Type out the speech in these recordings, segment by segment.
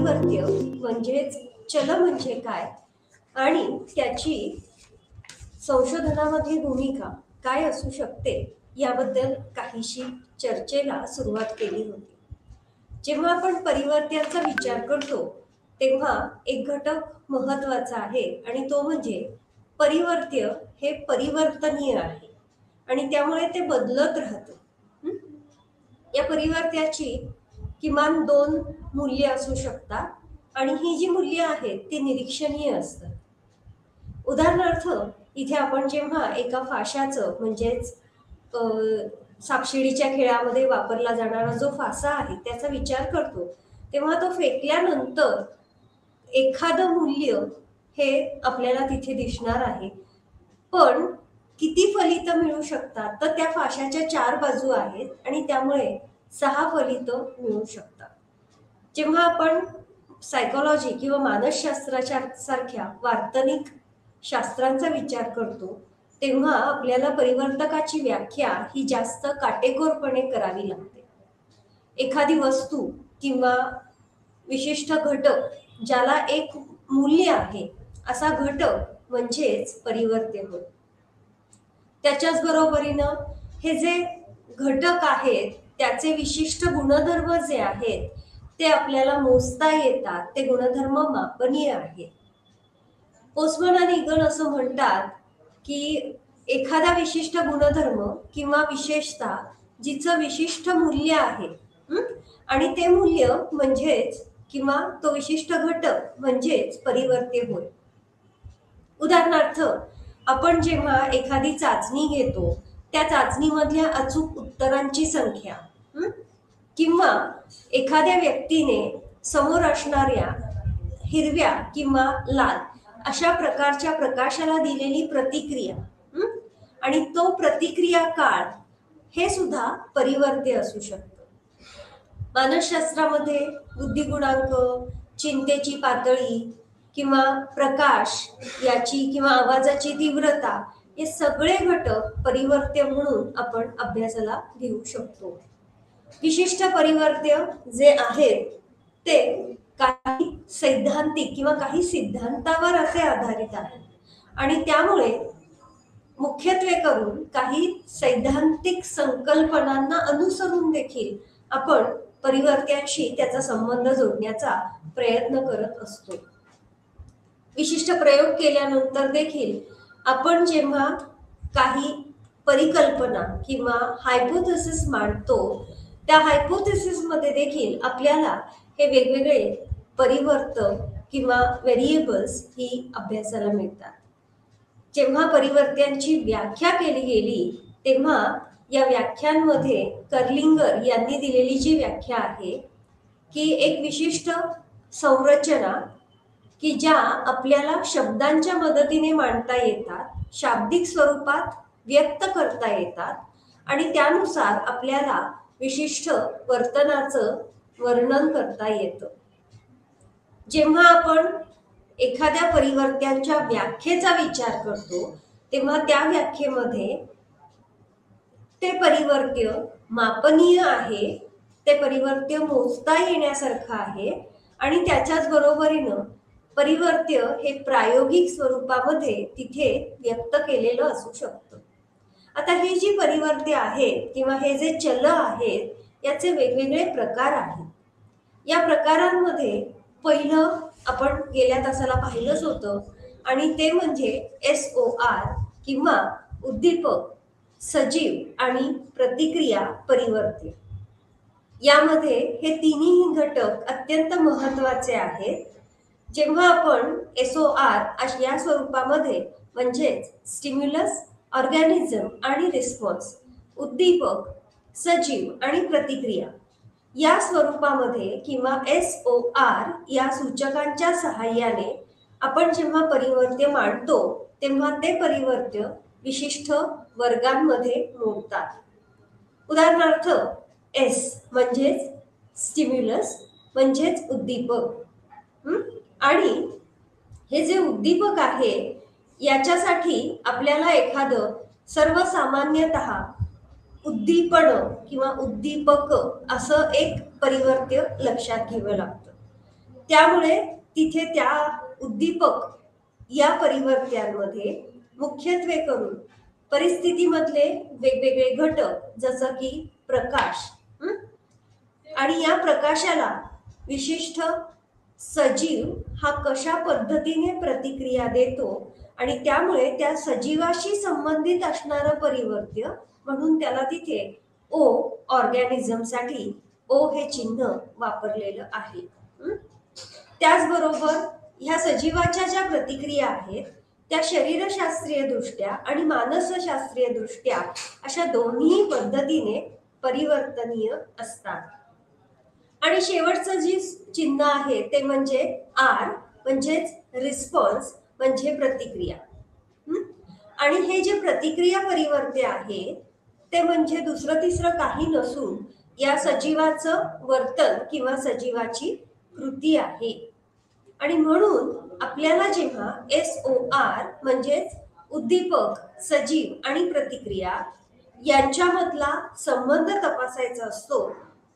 परिवर्त्य म्हणजेच चल म्हणजे काय आणि त्याची संशोधनामध्ये भूमिका काय असू शकते याबद्दल काहीशी चर्चेला सुरुवात केली होती. जेव्हा आपण परिवर्त्याचा विचार करतो तेव्हा एक घटक महत्वाचा आहे आणि तो म्हणजे परिवर्त्य हे परिवर्तनीय आहे आणि त्यामुळे ते बदलत राहतं. या परिवर्त्याची किमान 2 मूल्य असू शकतात आणि ही जी मूल्य आहेत ती निरीक्षणीय असतात. उदाहरणार्थ इथे आपण जेव्हा एका फाशाचं म्हणजेच सापशिडीच्या खेळामध्ये वापरला जाणारा जो फासा आहे त्याचा विचार करतो तेव्हा तो फेकल्यानंतर एखादं मूल्य हे आपल्याला तिथे दिसणार आहे. पण किती फलित मिळू शकतात तर त्या फाशाच्या 4 बाजू आहेत आणि त्यामुळे 6 फलित मिळू शकतात. जेव्हा आपण सायकोलॉजी किंवा मानसशास्त्राच्या सारख्या वार्तनिक शास्त्रांचा विचार करतो तेव्हा आपल्याला परिवर्तकाची व्याख्या ही जास्त काटेकोरपणे करावी लागते. एखादी वस्तू किंवा विशिष्ट घटक ज्याला एक मूल्य आहे असा घटक म्हणजेच परिवर्त्य होय. त्याच्याच बरोबरीनं हे जे घटक आहेत त्याचे विशिष्ट गुणधर्म जे आहेत ते आपल्याला मोजता येतात, ते गुणधर्म मापनीय आहेत. पोस्टमन आणि इगन असं म्हणतात की एखादा विशिष्ट गुणधर्म किंवा विशेषता जिचं विशिष्ट मूल्य आहे आणि ते मूल्य म्हणजेच किंवा तो विशिष्ट घटक म्हणजेच परिवर्त्य होय. उदाहरणार्थ आपण जेव्हा एखादी चाचणी घेतो त्या चाचणीमधल्या अचूक उत्तरांची संख्या किंवा एखाद्या व्यक्तीने समोर असणाऱ्या हिरव्या किंवा लाल अशा प्रकारच्या प्रकाशाला दिलेली प्रतिक्रिया आणि तो प्रतिक्रिया काळ हे सुद्धा परिवर्त्य असू शकतं. मानसशास्त्रामध्ये बुद्धिगुणांक, चिंतेची पातळी किंवा प्रकाश याची किंवा आवाजाची तीव्रता हे सगळे घटक परिवर्त्य म्हणून आपण अभ्यासाला घेऊ शकतो. विशिष्ट परिवर्त्य जे आहेत ते काही सैद्धांतिक किंवा काही सिद्धांतावर असे आधारित आहेत आणि त्यामुळे मुख्यत्वे करून काही सैद्धांतिक संकल्पनांना अनुसरून देखील आपण परिवर्त्यांशी त्याचा संबंध जोडण्याचा प्रयत्न करत असतो. विशिष्ट प्रयोग केल्यानंतर देखील आपण जेव्हा काही परिकल्पना किंवा हायपोथेसिस मांडतो त्या हायपोथेसिस मध्ये देखील आपल्याला हे वेगवेगळे परिवर्तक किंवा व्हेरिएबल्स ही अभ्यासाला मिळतात. जेव्हा परिवर्त्यांची व्याख्या केली गेली तेव्हा या व्याख्यांमध्ये कर्लिंगर यांनी दिलेली जी व्याख्या आहे की एक विशिष्ट संरचना की ज्या आपल्याला शब्दांच्या मदतीने मांडता येतात, शाब्दिक स्वरूपात व्यक्त करता येतात आणि त्यानुसार आपल्याला विशिष्ट वर्तनाचं वर्णन करता येतं. जेव्हा आपण एखाद्या परिवर्त्यांच्या व्याख्येचा विचार करतो तेव्हा त्या व्याख्येमध्ये ते परिवर्त्य मापनीय आहे, ते परिवर्त्य मोजता येण्यासारखं आहे आणि त्याच्याच बरोबरीनं परिवर्त्य हे प्रायोगिक स्वरूपामध्ये तिथे व्यक्त केलेलं असू शकतं. आता ही जी परिवर्त्य आहेत किंवा हे जे चल आहेत याचे वेगवेगळे प्रकार आहेत. या प्रकारांमध्ये पहिलं आपण गेल्या तासाला पाहिलंच होतं आणि ते म्हणजे SOR किंवा उद्दीपक, सजीव आणि प्रतिक्रिया परिवर्त्य. यामध्ये हे तिन्ही घटक अत्यंत महत्वाचे आहेत. जेव्हा आपण SOR या स्वरूपामध्ये म्हणजेच स्टिम्युलस, ऑर्गॅनिझम आणि रिस्पॉन्स, उद्दीपक, सजीव आणि प्रतिक्रिया या स्वरूपामध्ये किंवा SOR या सूचकांच्या सहाय्याने आपण जेव्हा परिवर्त्य मांडतो तेव्हा ते परिवर्त्य विशिष्ट वर्गांमध्ये मोडतात. उदाहरणार्थ S म्हणजेच स्टिम्युलस म्हणजेच उद्दीपक आणि हे जे उद्दीपक आहे याच्यासाठी आपल्याला एखादं सर्वसामान्यतः उद्दीपन किंवा उद्दीपक असं एक परिवर्त्य लक्षात घ्यावं लागतं. त्यामुळे तिथे त्या उद्दीपक या परिवर्त्यांमध्ये मुख्यत्वे करून परिस्थितीमधले वेगवेगळे घटक जसं की प्रकाश आणि या प्रकाशाला विशिष्ट सजीव हा कशा पद्धतीने प्रतिक्रिया देतो आणि त्यामुळे त्या सजीवाशी संबंधित असणारं परिवर्त्य म्हणून त्याला तिथे ओ ऑर्गॅनिझमसाठी ओ हे चिन्ह वापरलेलं आहे. त्याचबरोबर ह्या सजीवाच्या ज्या प्रतिक्रिया आहेत त्या शरीरशास्त्रीय दृष्ट्या आणि मानसशास्त्रीय दृष्ट्या अशा दोन्ही पद्धतीने परिवर्तनीय असतात. आणि शेवटचं जे चिन्ह आहे ते म्हणजे आर म्हणजेच रिस्पॉन्स म्हणजे प्रतिक्रिया. आणि हे जे प्रतिक्रिया परिवर्त्य आहे ते म्हणजे दुसरं तिसरं काही नसून या सजीवाचं वर्तन किंवा सजीवाची कृती आहे. आणि म्हणून आपल्याला जेव्हा SOR म्हणजेच उद्दीपक, सजीव आणि प्रतिक्रिया यांच्यामधला संबंध तपासायचा असतो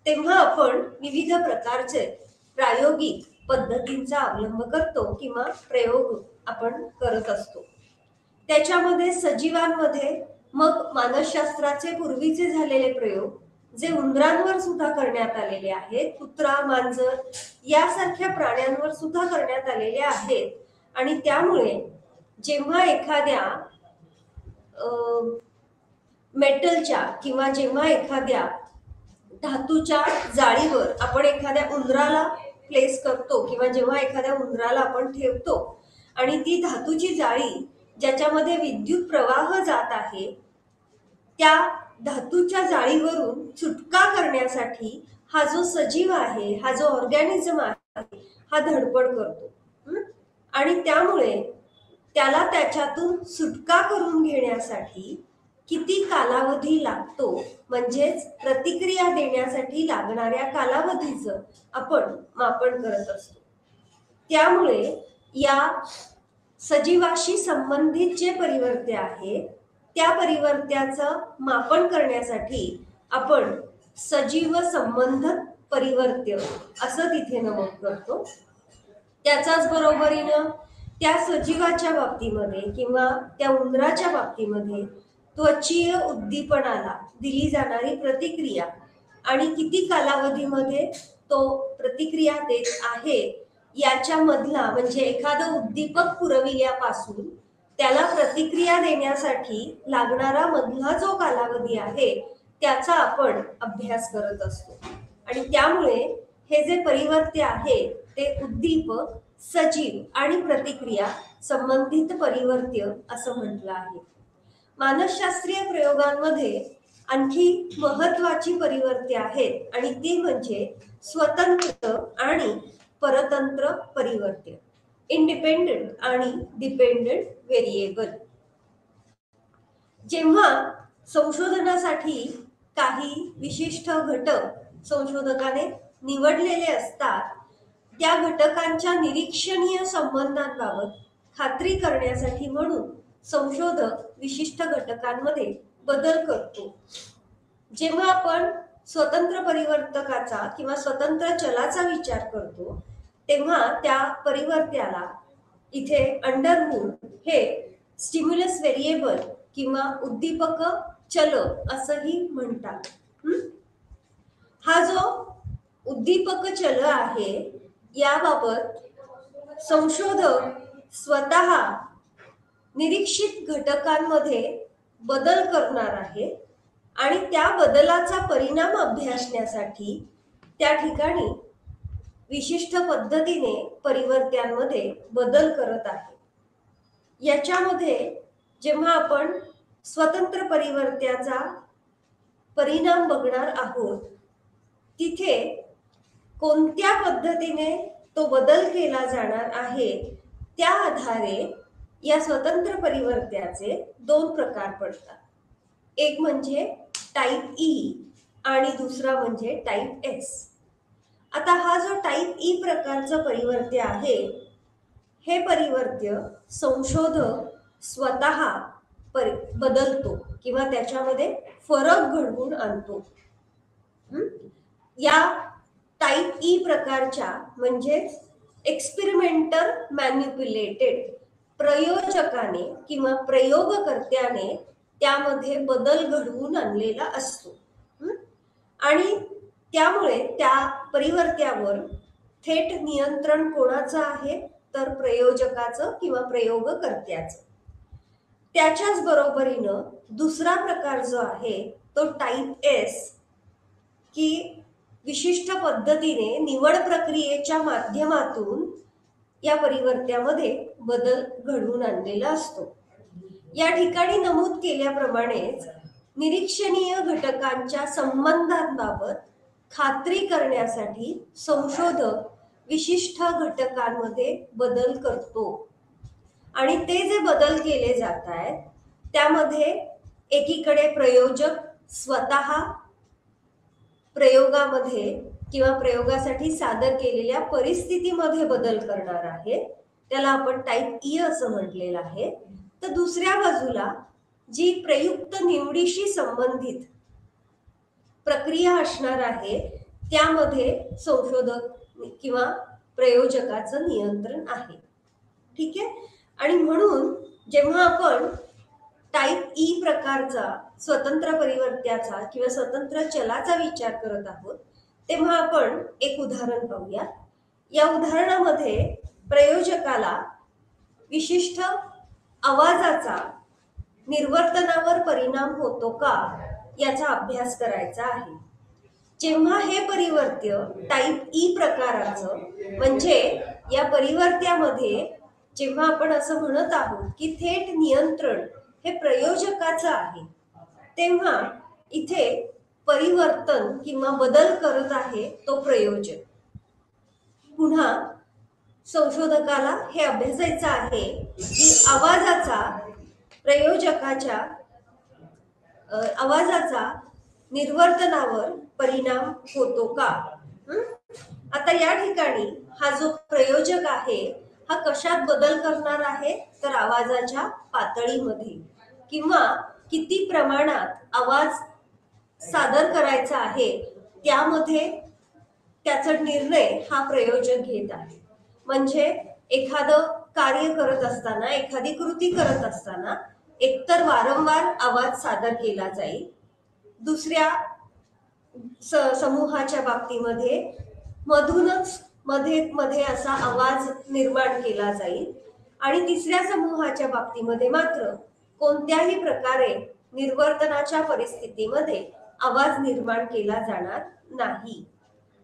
तेव्हा आपण विविध प्रकारचे प्रायोगिक पद्धतींचा अवलंब करतो किंवा प्रयोग आपण करत असतो. त्याच्यामध्ये सजीवांमध्ये मग मानसशास्त्राचे पूर्वीचे झालेले प्रयोग जे उंदरांवर सुद्धा करण्यात आलेले आहेत, कुत्रा, मांजर यासारख्या प्राण्यांवर सुद्धा करण्यात आलेले आहेत. आणि त्यामुळे जेव्हा एखाद्या मेटलच्या किंवा जेव्हा एखाद्या धातूच्या जाळीवर आपण एखाद्या उंदराला प्लेस करतो किंवा जेव्हा एखाद्या उंदराला आपण ठेवतो आणि ती धातूची जाळी ज्याच्यामध्ये विद्युत प्रवाह जात आहे त्या धातूच्या जाळीवरून सुटका करण्यासाठी हा जो सजीव आहे, हा जो ऑर्गॅनिझम आहे, हा धडपड करतो. आणि त्यामुळे त्याला त्याच्यातून सुटका करून घेण्यासाठी किती कालावधी लागतो म्हणजेच प्रतिक्रिया देण्यासाठी लागणाऱ्या कालावधीचं आपण मापन करत असतो. त्यामुळे या सजीवाशी संबंधित जे परिवर्त्य आहे त्या परिवर्त्याचं मापन करण्यासाठी आपण सजीव संबंध परिवर्त्य असं तिथे नमूद करतो. त्याचाच बरोबरीनं त्या सजीवाच्या बाबतीमध्ये किंवा त्या उंदराच्या बाबतीमध्ये त्वचीय उद्दीपनाला दिली जाणारी प्रतिक्रिया आणि किती कालावधीमध्ये तो प्रतिक्रिया देत आहे याच्यामधला म्हणजे एखादं उद्दीपक पुरविल्यापासून त्याला प्रतिक्रिया देण्यासाठी लागणारा मधला जो कालावधी आहे त्याचा आपण अभ्यास करत असतो. आणि त्यामुळे हे जे परिवर्त्य आहे ते उद्दीपक, सजीव आणि प्रतिक्रिया संबंधित परिवर्त्य असं म्हटलं आहे. मानसशास्त्रीय प्रयोगांमध्ये आणखी महत्वाची परिवर्त्य आहेत आणि ती म्हणजे स्वतंत्र आणि परतंत्र परिवर्त्य, इंडिपेंडंट आणि डिपेंडंट व्हेरिएबल. जेव्हा संशोधनासाठी काही विशिष्ट घटक संशोधकाने निवडलेले असतात त्या घटकांच्या निरीक्षणीय संबंधांबाबत खात्री करण्यासाठी म्हणून संशोधक विशिष्ट घटकांमध्ये बदल करतो. जेव्हा आपण स्वतंत्र परिवर्तकाचा किंवा स्वतंत्र चलाचा विचार करतो तेव्हा त्या परिवर्त्याला इथे अंडरवूड हे स्टिम्युलस व्हेरिएबल किंवा उद्दीपक चल असंही म्हणतात. हा जो उद्दीपक चल आहे याबाबत संशोधक स्वतः निरीक्षित घटकांमध्ये बदल करणार आहे आणि त्या बदलाचा परिणाम अभ्यासण्यासाठी त्या ठिकाणी विशिष्ट पद्धतीने परिवर्त्यांमध्ये बदल करत आहे. याच्यामध्ये जेव्हा आपण स्वतंत्र परिवर्त्याचा परिणाम बघणार आहोत तिथे कोणत्या पद्धतीने तो बदल केला जाणार आहे त्या आधारे या स्वतंत्र परिवर्त्याचे दोन प्रकार पडतात. एक म्हणजे टाईप ई आणि दुसरा म्हणजे टाईप एस. आता हा जो टाईप ई प्रकारचं परिवर्त्य आहे हे परिवर्त्य संशोधक स्वतः बदलतो किंवा त्याच्यामध्ये फरक घडवून आणतो. या टाईप ई प्रकारच्या म्हणजेच एक्सपेरिमेंटर मॅन्युप्युलेटेड, प्रयोजकाने किंवा प्रयोगकर्त्याने त्यामध्ये बदल घडवून आणलेला असतो. आणि त्यामुळे त्या परिवर्त्यावर थेट नियंत्रण कोणाचं आहे, तर प्रयोजकाचं किंवा प्रयोगकर्त्याचं. त्याच्याच बरोबरीनं दुसरा प्रकार जो आहे तो टाईप एस, की विशिष्ट पद्धतीने निवड प्रक्रियेच्या माध्यमातून या परिवर्त्यामध्ये बदल घडवून आणलेला असतो. या ठिकाणी नमूद केल्याप्रमाणेच निरीक्षणीय घटकांच्या संबंधांबाबत खात्री करण्यासाठी संशोधक विशिष्ट घटकांमध्ये बदल करतो. आणि ते जे बदल केले जात आहेत त्यामध्ये एकीकडे प्रयोजक स्वतः प्रयोगामध्ये किंवा प्रयोगासाठी सादर केलेल्या परिस्थितीमध्ये बदल करणार आहे, त्याला आपण टाईप ई असं म्हटलेलं आहे. तर दुसऱ्या बाजूला जी प्रयुक्त निवडीशी संबंधित प्रक्रिया असणार आहे त्यामध्ये संशोधक किंवा प्रयोजकाचं नियंत्रण आहे. ठीक आहे. आणि म्हणून जेव्हा आपण टाईप ई प्रकारचा स्वतंत्र परिवर्त्याचा किंवा स्वतंत्र चलाचा विचार करत आहोत तेव्हा आपण एक उदाहरण पाहूया. या उदाहरणामध्ये प्रयोजकाला विशिष्ट आवाजाचा निर्वर्तनावर परिणाम होतो का याचा अभ्यास करायचा आहे. जेव्हा हे परिवर्त्य टाईप ई प्रकाराचं, म्हणजे या परिवर्त्यामध्ये जेव्हा आपण असं म्हणत आहोत की थेट नियंत्रण हे प्रयोजकाचं आहे, तेव्हा इथे परिवर्तन किंवा बदल करत आहे तो प्रयोजक. पुन्हा संशोधकाला हे अभ्यासायचं आहे की आवाजाचा प्रयोजकाच्या आवाजाचा निर्वर्तनावर परिणाम होतो का. आता या ठिकाणी हा जो प्रयोजक आहे हा कशात बदल करणार आहे, तर आवाजाच्या पातळीमध्ये किंवा किती प्रमाणात आवाज सादर करायचा आहे त्यामध्ये त्याचा निर्णय हा प्रयोजक घेत आहे. म्हणजे एखादं कार्य करत असताना, एखादी कृती करत असताना एकतर वारंवार आवाज सादर केला जाईल, दुसऱ्या समूहाच्या बाबतीमध्ये मधूनच मध्ये मध्ये असा आवाज निर्माण केला जाईल, आणि तिसऱ्या समूहाच्या बाबतीमध्ये मात्र कोणत्याही प्रकारे निर्वर्तनाच्या परिस्थितीमध्ये आवाज निर्माण केला जाणार नाही.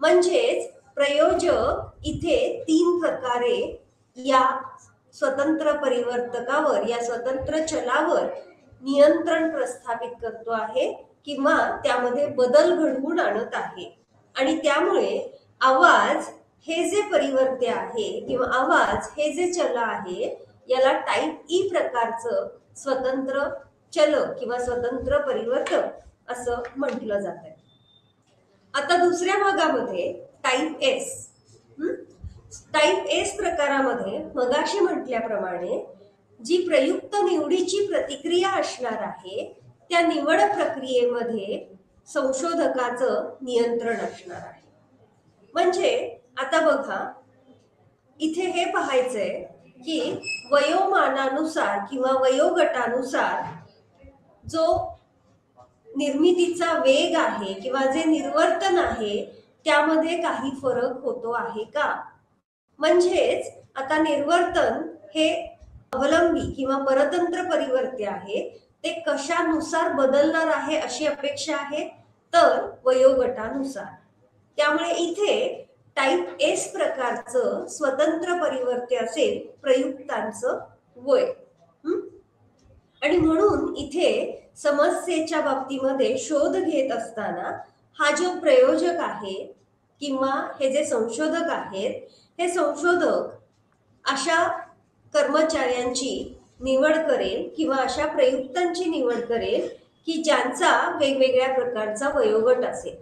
म्हणजेच प्रयोजक इथे 3 प्रकारे या स्वतंत्र परिवर्तकावर, या स्वतंत्र चलावर नियंत्रण प्रस्थापित करतो आहे किंवा त्यामध्ये बदल घडवून आणत आहे. आणि त्यामुळे आवाज हे जे परिवर्त्य आहे किंवा आवाज हे जे चल आहे याला टाईप ई प्रकारचं स्वतंत्र चल किंवा स्वतंत्र परिवर्तक असं म्हटलं जात आहे. आता दुसऱ्या भागामध्ये टाईप एस. टाईप एस प्रकारामध्ये मगाशी म्हटल्याप्रमाणे जी प्रयुक्त निवडीची प्रतिक्रिया असणार आहे त्या निवड प्रक्रियेमध्ये संशोधकाचं नियंत्रण असणार आहे. म्हणजे आता बघा इथे हे पाहायचंय की वयोमानानुसार किंवा वयोगटानुसार जो निर्मितीचा वेग आहे किंवा जे निर्वर्तन आहे त्यामध्ये काही फरक होतो आहे का. म्हणजेच आता निर्वर्तन हे अवलंबी किंवा परतंत्र परिवर्त्य आहे, ते कशानुसार बदलणार आहे अशी अपेक्षा आहे, तर वयोगटानुसार. त्यामुळे इथे टाईप एस प्रकारचं स्वतंत्र परिवर्त्य असेल प्रयुक्तांचं वय. आणि म्हणून इथे समस्येच्या बाबतीमध्ये शोध घेत असताना हा जो प्रयोजक आहे किंवा हे जे संशोधक आहेत, हे संशोधक अशा कर्मचाऱ्यांची निवड करेल किंवा अशा प्रयुक्तांची निवड करेल की ज्यांचा वेगवेगळ्या प्रकारचा वयोगट असेल.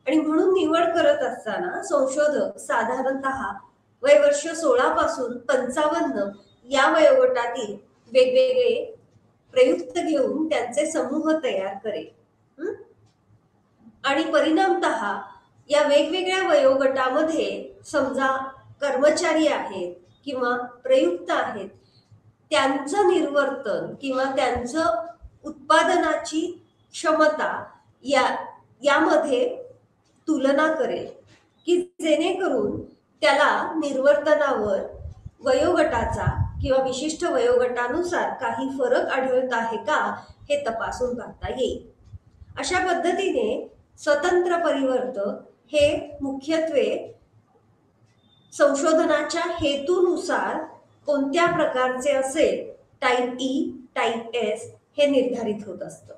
आणि म्हणून निवड करत असताना संशोधक साधारणतः वय वर्ष 16 पासून 55 या वयोगटातील वेगवेगळे प्रयुक्त घेऊन त्यांचे समूह तयार करेल. आणि परिणामतः या वेगवेगळ्या वयोगटामध्ये समजा कर्मचारी आहेत किंवा प्रयुक्त आहेत त्यांचं निर्वर्तन किंवा त्यांचं उत्पादनाची क्षमता यामध्ये तुलना करेल की जेणेकरून त्याला निर्वर्तनावर वयोगटाचा किंवा विशिष्ट वयोगटानुसार काही फरक आढळत आहे का हे तपासून पाहता येईल. अशा पद्धतीने स्वतंत्र परिवर्तक हे मुख्यत्वे संशोधनाच्या हेतूनुसार कोणत्या प्रकारचे असेल, टाईप ई, टाईप एस हे निर्धारित होत असतं.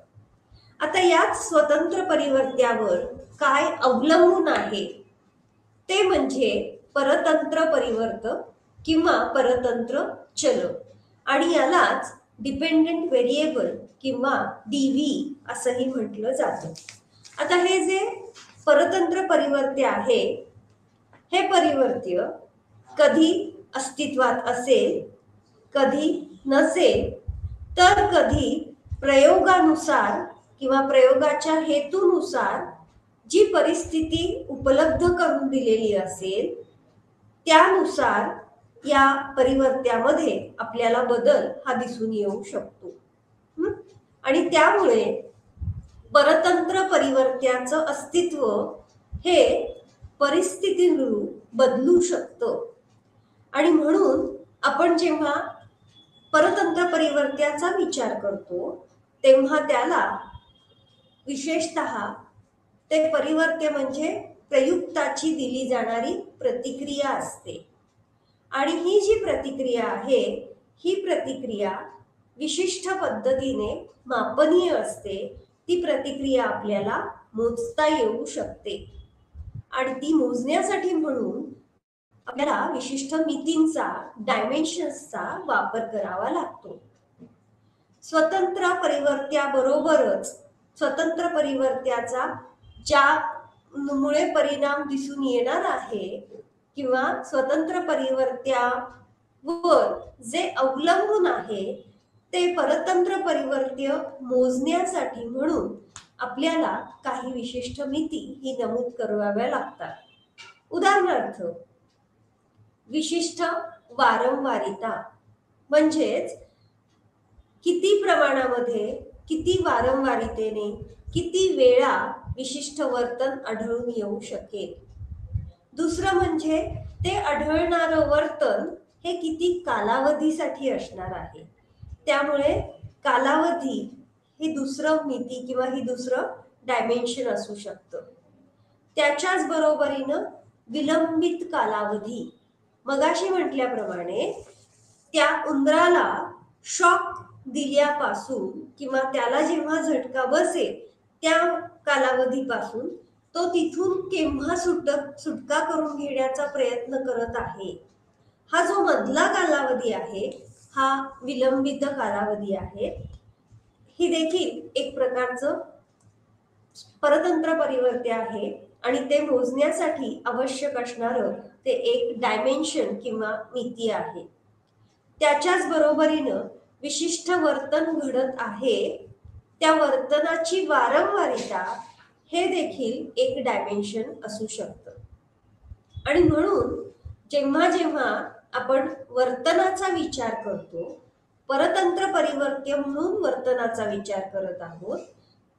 आता याच स्वतंत्र परिवर्त्यावर काय अवलंबून आहे ते म्हणजे परतंत्र परिवर्तक किंवा परतंत्र चल आणि यालाच डिपेंडेंट व्हेरिएबल किंवा डीव्ही असंही म्हटलं जातं. आता हे जे परतंत्र परिवर्त्य आहे हे परिवर्त्य कधी अस्तित्वात असेल, कधी नसेल, तर कधी प्रयोगानुसार किंवा प्रयोगाच्या हेतूनुसार जी परिस्थिती उपलब्ध करून दिलेली असेल त्यानुसार या परिवर्त्यामध्ये आपल्याला बदल हा दिसून येऊ शकतो. आणि त्यामुळे परतंत्र परिवर्त्याचं अस्तित्व हे परिस्थितीनुरूप बदलू शकतं. आणि म्हणून आपण जेव्हा परतंत्र परिवर्त्याचा विचार करतो तेव्हा त्याला विशेषतः ते परिवर्त्य म्हणजे प्रयुक्ताची दिली जाणारी प्रतिक्रिया असते. आणि ही जी प्रतिक्रिया आहे ही प्रतिक्रिया विशिष्ट पद्धतीने मापनीय असते. ती प्रतिक्रिया आपल्याला मोजता येऊ शकते आणि ती मोजण्यासाठी म्हणून आपल्याला विशिष्ट मितींचा, डायमेन्शन्सचा वापर करावा लागतो. स्वतंत्र परिवर्त्याबरोबरच स्वतंत्र परिवर्त्याचा ज्यामुळे परिणाम दिसून येणार आहे किंवा स्वतंत्र परिवर्त्यावर जे अवलंबून आहे ते परतंत्र परिवर्त्य मोजण्यासाठी म्हणून आपल्याला काही विशिष्ट मिती ही नमूद कराव्या लागतात. उदाहरणार्थ विशिष्ट वारंवारिता म्हणजेच किती प्रमाणामध्ये, किती वारंवारितेने, किती वेळा विशिष्ट वर्तन आढळून येऊ शकेल. दुसरं म्हणजे ते आढळणारं वर्तन हे किती कालावधीसाठी असणार आहे. त्यामुळे कालावधी ही दुसरं मिती किंवा ही दुसरं डायमेन्शन असू शकतं. त्याच्याच बरोबरीनं विलंबित कालावधी, मगाशी म्हटल्याप्रमाणे त्या उंदराला शॉक दिल्यापासून किंवा त्याला जेव्हा झटका बसेल त्या कालावधीपासून तो तिथून केव्हा सुटका करून घेण्याचा प्रयत्न करत आहे, हा जो मधला कालावधी आहे हा विलंबित कालावधी आहे. ही देखील एक प्रकारचं परतंत्र परिवर्त्य आहे आणि ते मोजण्यासाठी आवश्यक असणारं ते एक डायमेन्शन किंवा मिती आहे. त्याच्याच बरोबरीनं विशिष्ट वर्तन घडत आहे त्या वर्तनाची वारंवारिता हे देखील एक डायमेन्शन असू शकतं. आणि म्हणून जेव्हा जेव्हा आपण वर्तनाचा विचार करतो, परतंत्र परिवर्त्य म्हणून वर्तनाचा विचार करत आहोत,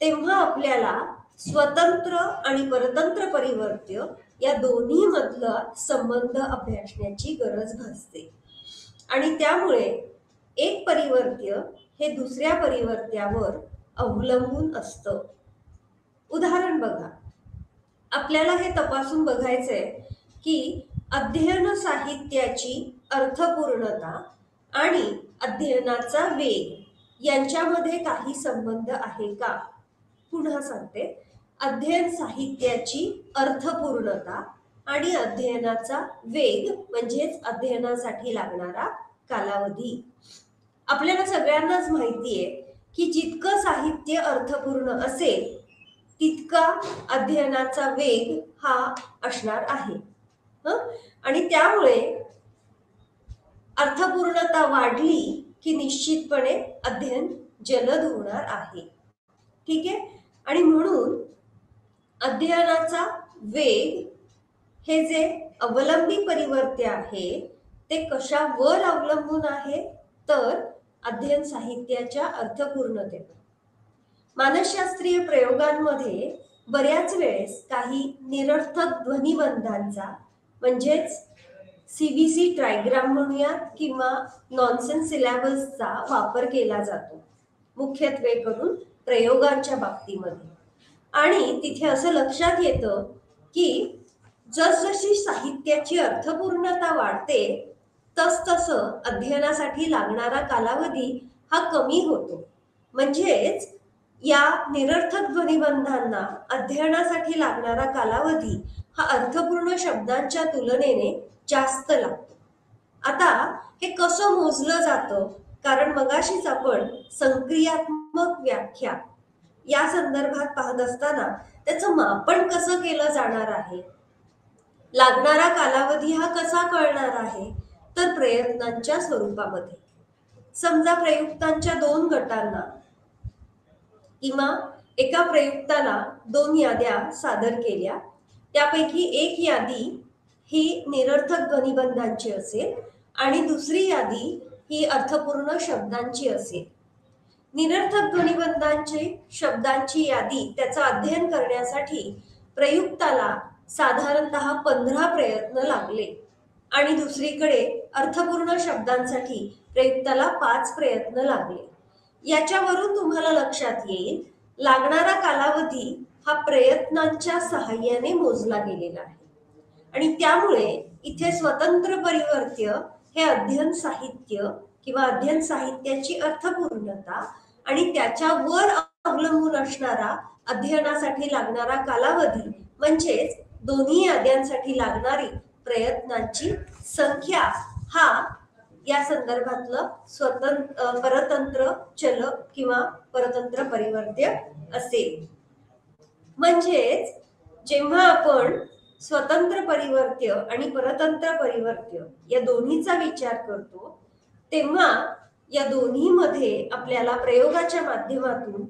तेव्हा आपल्याला स्वतंत्र आणि परतंत्र परिवर्त्य या दोन्ही मधला संबंध अभ्यासण्याची गरज भासते. आणि त्यामुळे एक परिवर्त्य हे दुसऱ्या परिवर्त्यावर अवलंबून असतं. उदाहरण बघा, आपल्याला हे तपासून बघायचंय की अध्ययन साहित्याची अर्थपूर्णता आणि अध्ययनाचा वेग यांच्यामध्ये काही संबंध आहे का. पुन्हा सांगते, अध्ययन साहित्याची अर्थपूर्णता आणि अध्ययनाचा वेग म्हणजेच अध्ययनासाठी लागणारा कालावधी. आपल्याला सगळ्यांनाच माहिती आहे की जितकं साहित्य अर्थपूर्ण असेल तितका अध्ययनाचा वेग हा असणार आहे. आणि त्यामुळे अर्थपूर्णता वाढली की निश्चितपणे अध्ययन जलद होणार आहे. ठीक आहे. आणि म्हणून अध्ययनाचा वेग हे जे अवलंबी परिवर्त्य आहे ते कशावर अवलंबून आहे, तर अध्ययन साहित्याच्या अर्थपूर्णतेवर. मानसशास्त्रीय प्रयोगांमध्ये बऱ्याच वेळेस काही निरर्थक ध्वनिबंधांचा म्हणजेच सीबीसी ट्रायग्राम म्हणूया किंवा नॉनसेन्स सिलॅबसचा वापर केला जातो, मुख्यत्वे करून प्रयोगांच्या बाबतीमध्ये. आणि तिथे असं लक्षात येतं की जसजशी साहित्याची अर्थपूर्णता वाढते तसतसं अध्ययनासाठी लागणारा कालावधी हा कमी होतो. म्हणजेच या निरर्थक ध्वनिबंधांना अध्ययनासाठी लागणारा कालावधी हा अर्थपूर्ण शब्दांच्या तुलनेने जास्त लागतो. आता हे कसं मोजलं जातं, कारण मगाशीच आपण संक्रियात्मक व्याख्या या संदर्भात पाहत असताना त्याचं मापन कसं केलं जाणार आहे, लागणारा कालावधी हा कसा कळणार आहे, तर प्रयत्नांच्या स्वरूपामध्ये. समजा प्रयुक्तांच्या 2 गटांना किंवा एका प्रयुक्ताला 2 याद्या सादर केल्या, त्यापैकी एक यादी ही निरर्थक ध्वनिबंधांची असेल आणि दुसरी यादी ही अर्थपूर्ण शब्दांची असेल. निरर्थक ध्वनिबंधांची शब्दांची यादी त्याचं अध्ययन करण्यासाठी प्रयुक्ताला साधारणतः 15 प्रयत्न लागले आणि दुसरीकडे अर्थपूर्ण शब्दांसाठी प्रयुक्ताला 5 प्रयत्न लागले. याच्यावरून तुम्हाला लक्षात येईल लागणारा कालावधी हा प्रयत्नांच्या सहाय्याने मोजला गेलेला आहे. आणि त्यामुळे इथे स्वतंत्र परिवर्त्य हे अध्ययन साहित्य किंवा अध्ययन साहित्याची अर्थपूर्णता आणि त्याच्यावर अवलंबून असणारा अध्ययनासाठी लागणारा कालावधी म्हणजेच दोन्ही याद्यांसाठी लागणारी प्रयत्नांची संख्या हा या संदर्भातलं परतंत्र चल किंवा परतंत्र परिवर्त्य असेल. म्हणजेच जेव्हा आपण स्वतंत्र परिवर्त्य आणि परतंत्र परिवर्त्य या दोन्हीचा विचार करतो तेव्हा या दोन्हीमध्ये आपल्याला प्रयोगाच्या माध्यमातून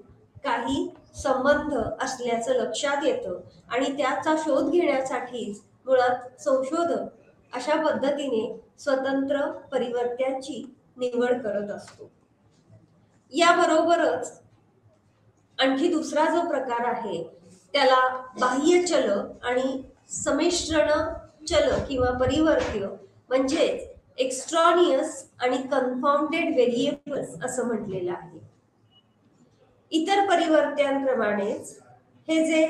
काही संबंध असल्याचं लक्षात येतं आणि त्याचा शोध घेण्यासाठीच मुळात संशोधक अशा पद्धतीने स्वतंत्र परिवर्त्यांची निवड करत असतो. याबरोबरच आणखी दुसरा जो प्रकार आहे त्याला बाह्य चल आणि संमिश्रण चल किंवा परिवर्त्य म्हणजेच एक्स्ट्रॉनियस आणि कन्फाउंडेड व्हेरिएबल्स असं म्हटलेलं आहे. इतर परिवर्त्यांप्रमाणेच हे जे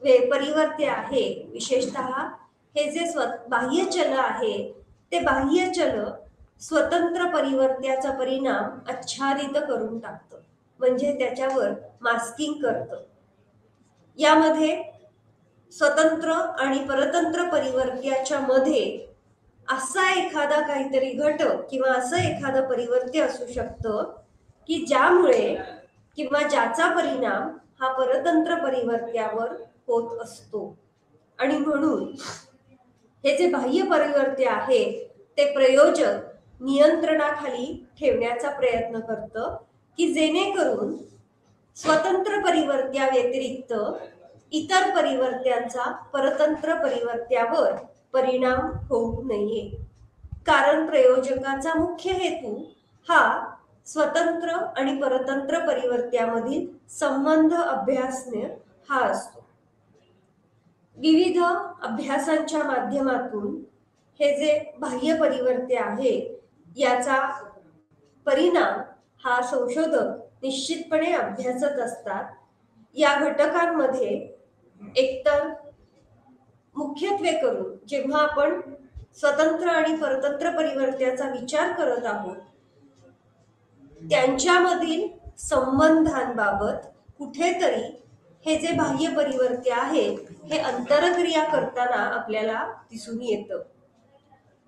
परिवर्त्य आहे, विशेषतः हे जे बाह्य चल आहे ते बाह्य चल स्वतंत्र परिवर्त्याचा परिणाम आच्छादित करून टाकतं, म्हणजे त्याच्यावर मास्किंग करतं. यामध्ये स्वतंत्र आणि परतंत्र परिवर्त्याच्या मध्ये असा एखादा काहीतरी घटक किंवा असं एखादं परिवर्त्य असू शकतं की ज्यामुळे किंवा ज्याचा परिणाम हा परतंत्र परिवर्त्यावर होत असतो. आणि म्हणून हे जे बाह्य परिवर्त्य आहे ते प्रयोजक नियंत्रणाखाली ठेवण्याचा प्रयत्न करतं की जेणेकरून स्वतंत्र परिवर्त्या व्यतिरिक्त इतर परिवर्त्यांचा परतंत्र परिवर्त्यावर परिणाम होऊ नये. कारण प्रयोजकाचा मुख्य हेतू हा स्वतंत्र आणि परतंत्र परिवर्त्यामधील संबंध अभ्यासणे हा असतो. विविध अभ्यासांच्या माध्यमातून हे जे बाह्य परिवर्त्य आहे याचा परिणाम हा संशोधक निश्चितपणे अभ्यासत असतात. या घटकांमध्ये एकतर मुख्यत्वे करून जेव्हा आपण स्वतंत्र आणि परतंत्र परिवर्त्याचा विचार करत आहोत त्यांच्यामधील संबंधांबाबत कुठेतरी हे जे बाह्य परिवर्त्य आहे हे अंतरक्रिया करताना आपल्याला दिसून येतं.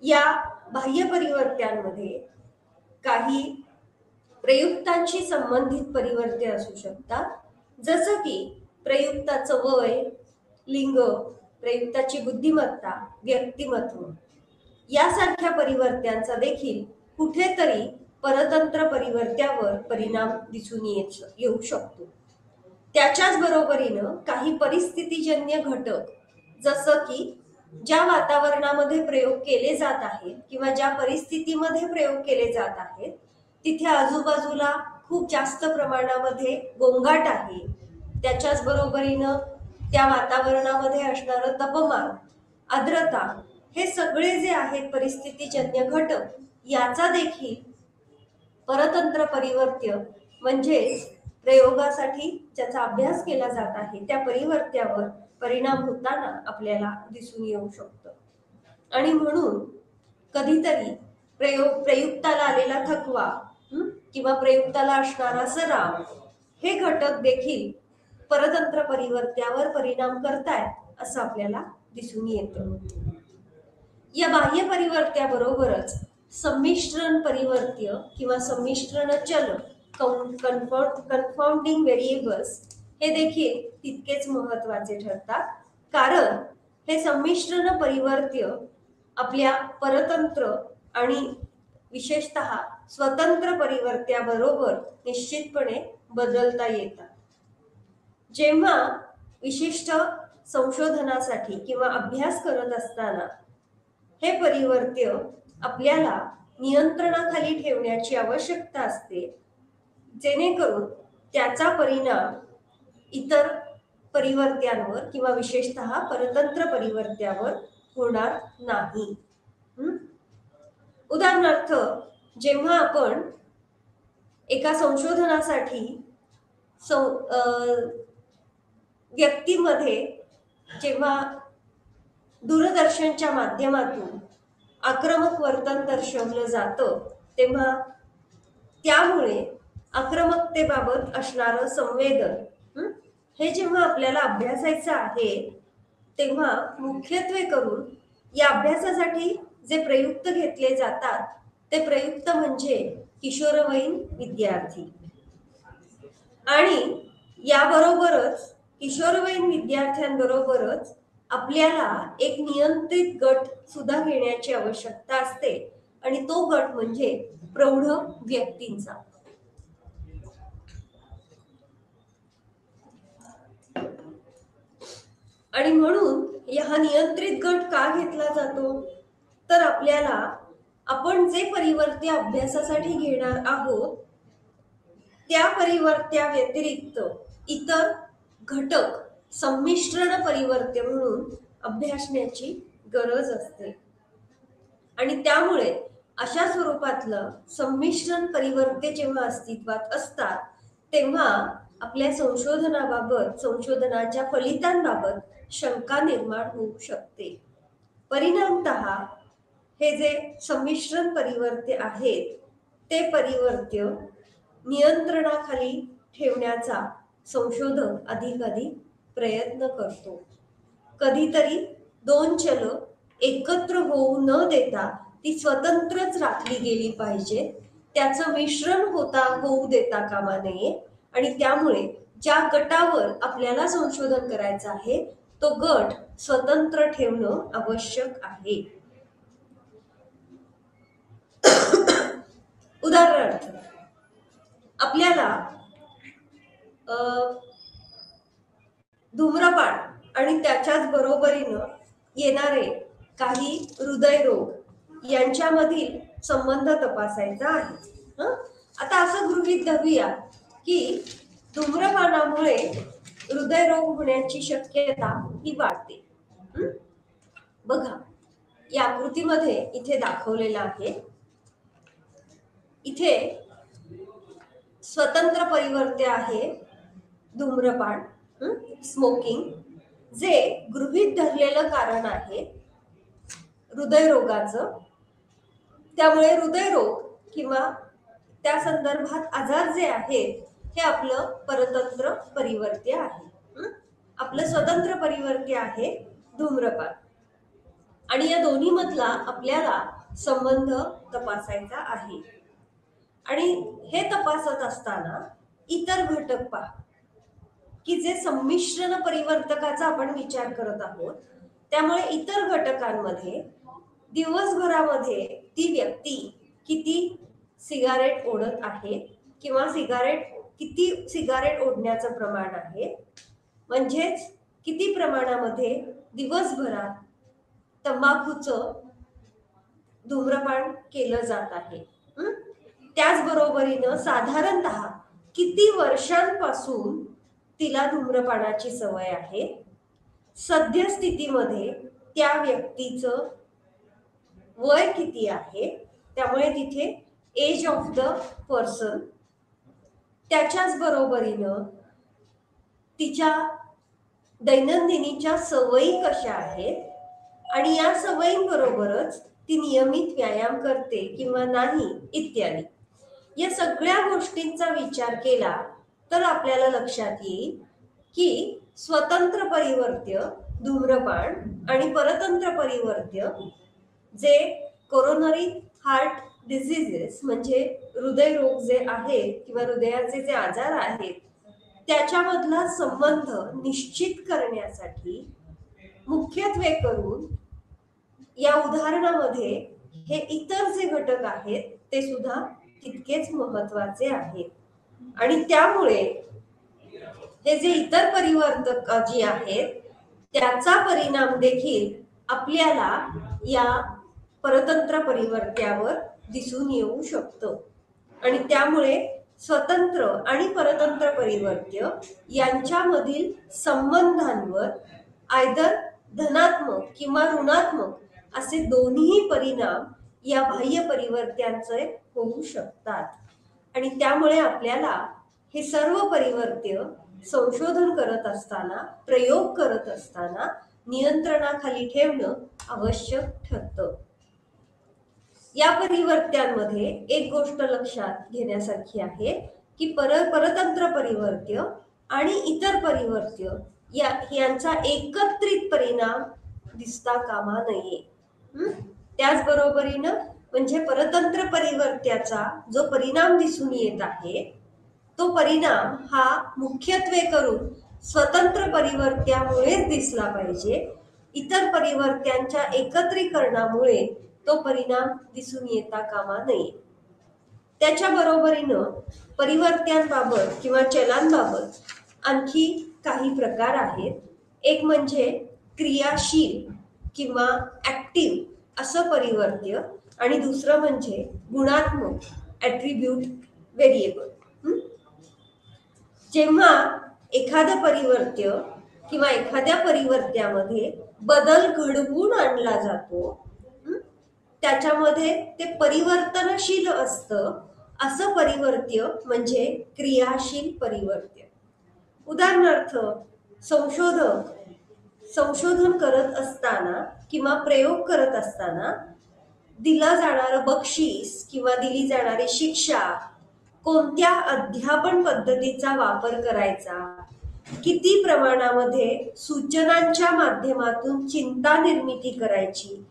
या बाह्य परिवर्त्यांमध्ये काही प्रयुक्तांशी संबंधित परिवर्त्य असू शकतात, जसं की प्रयुक्ताचं वय, लिंग, प्रयुक्ताची बुद्धिमत्ता, व्यक्तिमत्व यासारख्या परिवर्त्यांचा देखील कुठेतरी परतंत्र परिवर्त्यावर परिणाम दिसून येऊ शकतो. त्याच्याच बरोबरीनं काही परिस्थितीजन्य घटक जसं की ज्या वातावरणामध्ये प्रयोग केले जात आहेत किंवा ज्या परिस्थितीमध्ये प्रयोग केले जात आहेत तिथे आजूबाजूला खूप जास्त प्रमाणामध्ये गोंगाट आहे, त्याच्याच बरोबरीनं त्या वातावरणामध्ये असणारं तापमान, आर्द्रता, हे सगळे जे आहेत परिस्थितीजन्य घटक, याचा देखील परतंत्र परिवर्त्य म्हणजेच प्रयोगासाठी ज्याचा अभ्यास केला जात आहे त्या परिवर्त्यावर परिणाम होताना आपल्याला दिसून येऊ शकतो. आणि म्हणून कधीतरी प्रयुक्ताला आलेला थकवा किंवा प्रयुक्ताला असणारा सराव हे घटक देखील परतंत्र परिवर्त्यावर परिणाम करतायत असं आपल्याला दिसून येतं. या बाह्य परिवर्त्याबरोबरच संमिश्रण परिवर्त्य किंवा संमिश्रण चल कन्फाउंडिंग व्हेरिएबल्स हे देखील तितकेच महत्वाचे ठरतात, कारण हे संमिश्रण परिवर्त्य आपल्या परतंत्र आणि विशेषतः स्वतंत्र परिवर्त्याबरोबर निश्चितपणे बदलता येतात. जेव्हा विशिष्ट संशोधनासाठी किंवा अभ्यास करत असताना हे परिवर्त्य आपल्याला नियंत्रणाखाली ठेवण्याची आवश्यकता असते, जेणेकरून त्याचा परिणाम इतर परिवर्त्यांवर किंवा विशेषतः परतंत्र परिवर्त्यावर होणार नाही. उदाहरणार्थ, जेव्हा आपण एका संशोधनासाठी व्यक्तीमध्ये जेव्हा दूरदर्शनच्या माध्यमातून आक्रमक वर्तन दर्शवलं जातं तेव्हा त्यामुळे आक्रमकतेबाबत असणारं संवेदन हे जेव्हा आपल्याला अभ्यासायचं आहे तेव्हा मुख्यत्वे करून या अभ्यासासाठी जे प्रयुक्त घेतले जातात ते प्रयुक्त म्हणजे किशोरवयीन विद्यार्थी. आणि याबरोबरच किशोरवयीन विद्यार्थ्यांबरोबरच आपल्याला एक नियंत्रित गट सुद्धा घेण्याची आवश्यकता असते, आणि तो गट म्हणजे प्रौढ व्यक्तींचा. आणि म्हणून हा नियंत्रित गट का घेतला जातो, तर आपल्याला आपण जे परिवर्त्य अभ्यासासाठी घेणार आहोत त्या परिवर्त्या व्यतिरिक्त इतर घटक संमिश्रण परिवर्त्य म्हणून अभ्यासण्याची गरज असते. आणि त्यामुळे अशा स्वरूपातलं संमिश्रण परिवर्त्य जेव्हा अस्तित्वात असतात तेव्हा आपल्या संशोधनाबाबत, संशोधनाच्या फलितांबाबत शंका निर्माण होऊ शकते. परिणामतः हे जे संमिश्रण परिवर्त्य आहेत ते परिवर्त्य नियंत्रणाखाली ठेवण्याचा संशोधक अधिकाधिक प्रयत्न करतो. कधीतरी दोन चल एकत्र होऊ न देता ती स्वतंत्रच राखली गेली पाहिजे, त्याचं मिश्रण होऊ देता कामा नये. आणि त्यामुळे ज्या गटावर आपल्याला संशोधन करायचं आहे तो गट स्वतंत्र ठेवणं आवश्यक आहे. उदाहरणार्थ, आपल्याला धूम्रपान आणि त्याच्याच बरोबरीनं येणारे काही हृदयरोग यांच्यामधील संबंध तपासायचा आहे. आता असं गृहीत धरूया की धूम्रपानामुळे हृदयरोग होण्याची शक्यता ही वाढते. बघा, या आकृतीमध्ये इथे दाखवलेलं आहे. इथे स्वतंत्र परिवर्त्य आहे धूम्रपान, स्मोकिंग, जे गृहीत धरलेलं कारण आहे हृदयरोगाचं. त्यामुळे हृदयरोग किंवा त्या संदर्भात आजार जे आहेत हे आपलं परतंत्र परिवर्त्य आहे. आपलं स्वतंत्र परिवर्त्य आहे धूम्रपान. आणि या दोन्ही मधला आपल्याला संबंध तपासायचा आहे. आणि हे तपासत असताना इतर घटक पहा की जे संमिश्रण परिवर्तकाचा आपण विचार करत आहोत, त्यामुळे इतर घटकांमध्ये दिवसभरामध्ये ती व्यक्ती किती सिगारेट ओढत आहे किंवा किती सिगारेट ओढण्याचं प्रमाण आहे, म्हणजेच किती प्रमाणामध्ये दिवसभरात तंबाखूचं धूम्रपान केलं जात आहे. त्याचबरोबरीनं साधारणतः किती वर्षांपासून तिला धूम्रपानाची सवय आहे, सद्यस्थितीमध्ये त्या व्यक्तीचं वय किती आहे, त्यामुळे तिथे एज ऑफ द पर्सन, त्याच्याच बरोबरीनं तिच्या दैनंदिनीच्या सवयी कशा आहेत आणि या सवयींबरोबरच ती नियमित व्यायाम करते किंवा नाही इत्यादी. या सगळ्या गोष्टींचा विचार केला तर आपल्याला लक्षात येईल की स्वतंत्र परिवर्त्य धूम्रपान आणि परतंत्र परिवर्त्य जे कोरोनरी हार्ट डिझिजेस म्हणजे हृदयरोग जे आहेत किंवा हृदयाचे जे आजार आहेत त्याच्यामधला संबंध निश्चित करण्यासाठी मुख्यत्वे करून या उदाहरणामध्ये हे इतर जे घटक आहेत ते सुद्धा तितकेच महत्वाचे आहेत. आणि त्यामुळे हे जे इतर परिवर्तक जे आहेत त्याचा परिणाम देखील आपल्याला या परतंत्र परिवर्त्यावर दिसून येऊ शकतो. आणि त्यामुळे स्वतंत्र आणि परतंत्र परिवर्त्य यांच्यामधील संबंधांवर आयदर धनात्मक किंवा ऋणात्मक असे दोन्ही परिणाम या बाह्य परिवर्त्यांचे होऊ शकतात. आणि त्यामुळे आपल्याला हे सर्व परिवर्त्य संशोधन करत असताना, प्रयोग करत असताना नियंत्रणाखाली ठेवणं आवश्यक ठरतं. या परिवर्त्यांमध्ये एक गोष्ट लक्षात घेण्यासारखी आहे की परतंत्र परिवर्त्य आणि इतर परिवर्त्य यांचा एकत्रित परिणाम दिसता कामा नये. त्याचबरोबरीनं म्हणजे परतंत्र परिवर्त्याचा जो परिणाम दिसून येत आहे तो परिणाम हा मुख्यत्वे करून स्वतंत्र परिवर्त्यामुळेच दिसला पाहिजे. इतर परिवर्त्यांच्या एकत्रीकरणामुळे तो परिणाम दिसून येता कामा नये. त्याच्या बरोबरीनं परिवर्त्यांबाबत किंवा चलांबाबत आणखी काही प्रकार आहेत. एक म्हणजे क्रियाशील किंवा ऍक्टिव्ह असं परिवर्त्य आणि दुसरं म्हणजे गुणात्मक ऍट्रिब्यूट व्हेरिएबल. जेव्हा एखादं परिवर्त्य किंवा एखाद्या परिवर्त्यामध्ये बदल घडवून आणला जातो त्याच्यामध्ये ते परिवर्तनशील असतं असं परिवर्त्य म्हणजे क्रियाशील परिवर्त्य. उदाहरणार्थ संशोधन करत असताना किंवा प्रयोग करत असताना दिला जाणारं बक्षीस किंवा दिली जाणारी शिक्षा, कोणत्या अध्यापन पद्धतीचा वापर करायचा, किती प्रमाणामध्ये सूचनांच्या माध्यमातून चिंता निर्मिती करायची,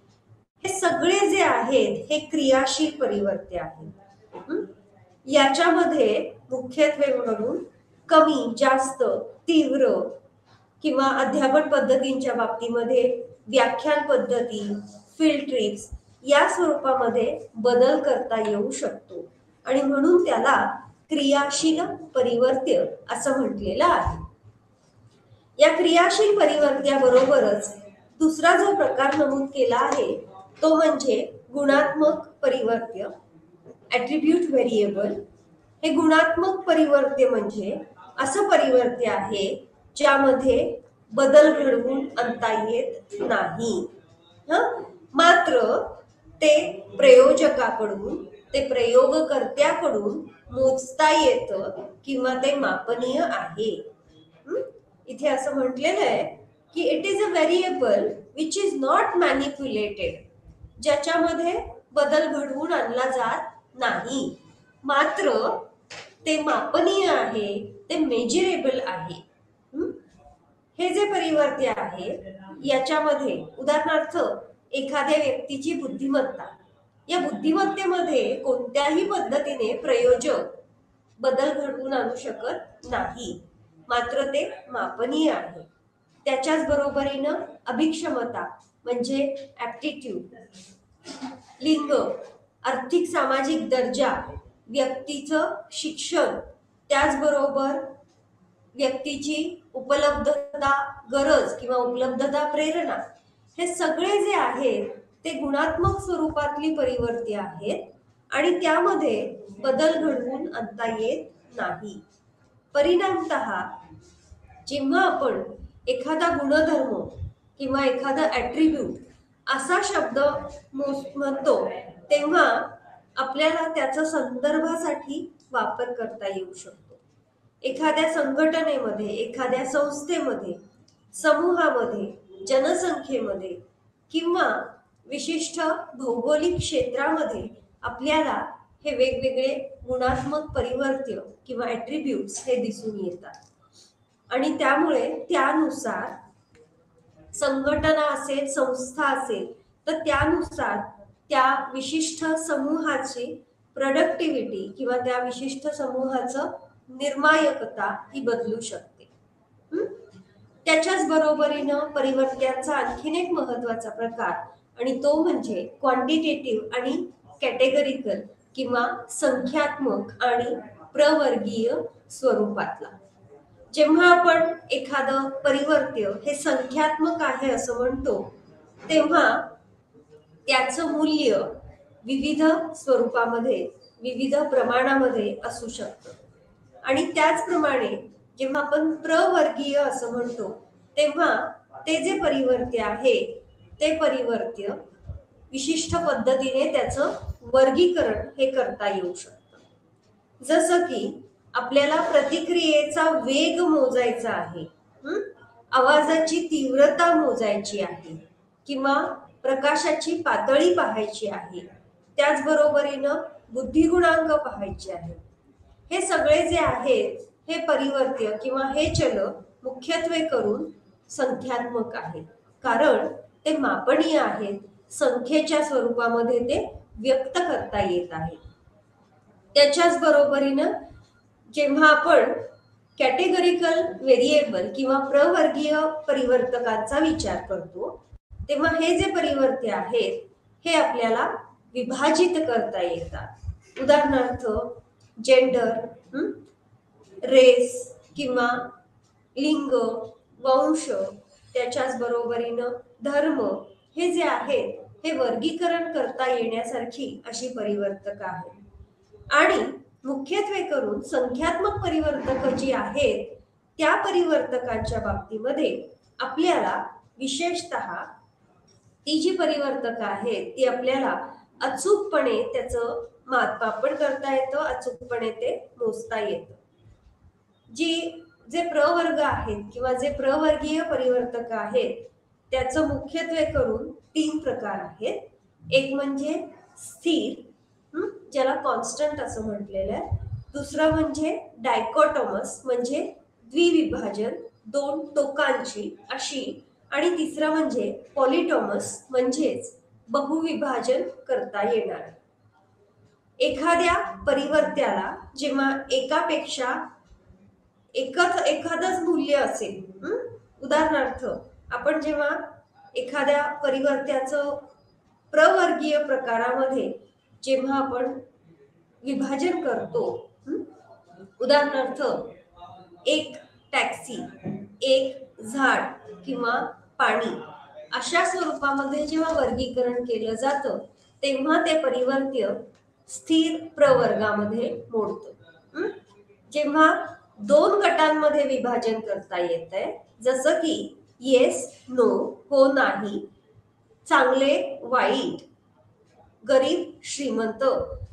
हे सगळे जे आहेत हे क्रियाशील परिवर्त्य आहेत. याच्यामध्ये मुख्यत्वे म्हणून कमी, जास्त, तीव्र किंवा अध्यापन पद्धतींच्या बाबतीमध्ये व्याख्यान पद्धती, फील्ड ट्रिप्स या स्वरूपामध्ये बदल करता येऊ शकतो आणि म्हणून त्याला क्रियाशील परिवर्त्य असं म्हटलेलं आहे. या क्रियाशील परिवर्त्याबरोबरच दुसरा जो प्रकार नमूद केला आहे तो म्हणजे गुणात्मक परिवर्त्य ऍट्रिब्यूट व्हेरिएबल. हे गुणात्मक परिवर्त्य म्हणजे असं परिवर्त्य आहे ज्यामध्ये बदल घडवून आणता येत नाही, मात्र ते प्रयोजकाकडून, ते प्रयोगकर्त्याकडून मोजता येतं किंवा ते मापनीय आहे. इथे असं म्हटलेलं आहे की it is a variable which is not manipulated, ज्याच्यामध्ये बदल घडवून आणला जात नाही, मात्र ते मापनीय आहे, ते मेजरेबल आहे. हे जे परिवर्त्य आहे याच्यामध्ये उदाहरणार्थ एखाद्या व्यक्तीची बुद्धिमत्ता, या बुद्धिमत्तेमध्ये कोणत्याही पद्धतीने प्रयोजक बदल घडवून आणू शकत नाही, मात्र ते मापनीय आहे. त्याच्याच बरोबरीनं अभिक्षमता म्हणजे ऍप्टिट्यूड, लिंग, आर्थिक सामाजिक दर्जा, व्यक्तीचं शिक्षण, त्याचबरोबर व्यक्तीची उपलब्धता गरज किंवा उपलब्धता प्रेरणा, हे सगळे जे आहेत ते गुणात्मक स्वरूपातली परिवर्ती आहेत आणि त्यामध्ये बदल घडवून आणता येत नाही. परिणामतः जेव्हा आपण एखादा गुणधर्म किंवा एखादा ऍट्रिब्यूट असा शब्द म्हणतो तेव्हा आपल्याला त्याचा संदर्भासाठी वापर करता येऊ शकतो. एखाद्या संघटनेमध्ये, एखाद्या संस्थेमध्ये, समूहामध्ये, जनसंख्येमध्ये किंवा विशिष्ट भौगोलिक क्षेत्रामध्ये आपल्याला हे वेगवेगळे गुणात्मक परिवर्त्य किंवा ऍट्रिब्यूट्स हे दिसून येतात आणि त्यामुळे त्यानुसार संघटना असेल, संस्था असेल तर त्यानुसार त्या विशिष्ट समूहाची प्रोडक्टिव्हिटी किंवा त्या विशिष्ट समूहाचं निर्णायकता ही बदलू शकते. त्याच्याच बरोबरीनं परिवर्त्यांचा आणखीन एक महत्वाचा प्रकार आणि तो म्हणजे क्वांटिटेटिव्ह आणि कॅटेगरिकल किंवा संख्यात्मक आणि प्रवर्गीय स्वरूपातला. जेव्हा आपण एखादं परिवर्त्य हे संख्यात्मक आहे असं म्हणतो तेव्हा त्याचं मूल्य विविध स्वरूपामध्ये, विविध प्रमाणामध्ये असू शकतं आणि त्याचप्रमाणे जेव्हा आपण प्रवर्गीय असं म्हणतो तेव्हा ते जे परिवर्त्य आहे ते परिवर्त्य विशिष्ट पद्धतीने त्याचं वर्गीकरण हे करता येऊ शकतं. जसं की आपल्याला प्रतिक्रियेचा वेग मोजायचा आहे, आवाजाची तीव्रता मोजायची आहे किंवा प्रकाशाची पातळी पाहायची आहे, त्याचबरोबरीनं बुद्धिगुणांक पाहायचे आहे. हे सगळे जे आहेत हे परिवर्त्य किंवा हे चल मुख्यत्वे करून संख्यात्मक आहेत कारण ते मापनीय आहेत, संख्येच्या स्वरूपामध्ये ते व्यक्त करता येत आहे. त्याच्याच बरोबरीनं जेव्हा आपण कॅटेगरिकल व्हेरिएबल किंवा प्रवर्गीय परिवर्तकांचा विचार करतो तेव्हा हे जे परिवर्त्य आहेत हे आपल्याला विभाजित करता येतात. उदाहरणार्थ जेंडर, रेस किंवा लिंग, वंश, त्याच्याच बरोबरीनं धर्म हे जे आहेत हे वर्गीकरण करता येण्यासारखी अशी परिवर्तक आहेत. आणि मुख्यत्वे करून संख्यात्मक परिवर्तक जी आहेत त्या परिवर्तकांच्या बाबतीमध्ये आपल्याला विशेषतः ती जी परिवर्तक आहेत ती आपल्याला अचूकपणे त्याचं मापन करता येतं, अचूकपणे ते मोजता येतं. जे प्रवर्ग आहेत किंवा जे प्रवर्गीय परिवर्तक आहेत त्याचं मुख्यत्वे करून 3 प्रकार आहेत. एक म्हणजे स्थिर, ज्याला कॉन्स्टंट असं म्हटलेलं आहे. दुसरं म्हणजे डायकोटोमस म्हणजे द्विविभाजन, 2 टोकांची अशी. आणि तिसरं म्हणजे पॉलिटोमस म्हणजेच बहुविभाजन करता येणार. एखाद्या परिवर्त्याला जेव्हा एकापेक्षा एखादंच मूल्य असेल, उदाहरणार्थ आपण जेव्हा एखाद्या परिवर्त्याचं प्रवर्गीय प्रकारामध्ये जेव्हा आपण विभाजन करतो, उदाहरणार्थ एक टॅक्सी, एक झाड किंवा पाणी अशा स्वरूपामध्ये जेव्हा वर्गीकरण केलं जातं तेव्हा ते परिवर्त्य स्थिर प्रवर्गामध्ये मोडतं. जेव्हा 2 गटांमध्ये विभाजन करता येतंय जसं की येस, नो, हो, नाही, चांगले, वाईट, गरीब, श्रीमंत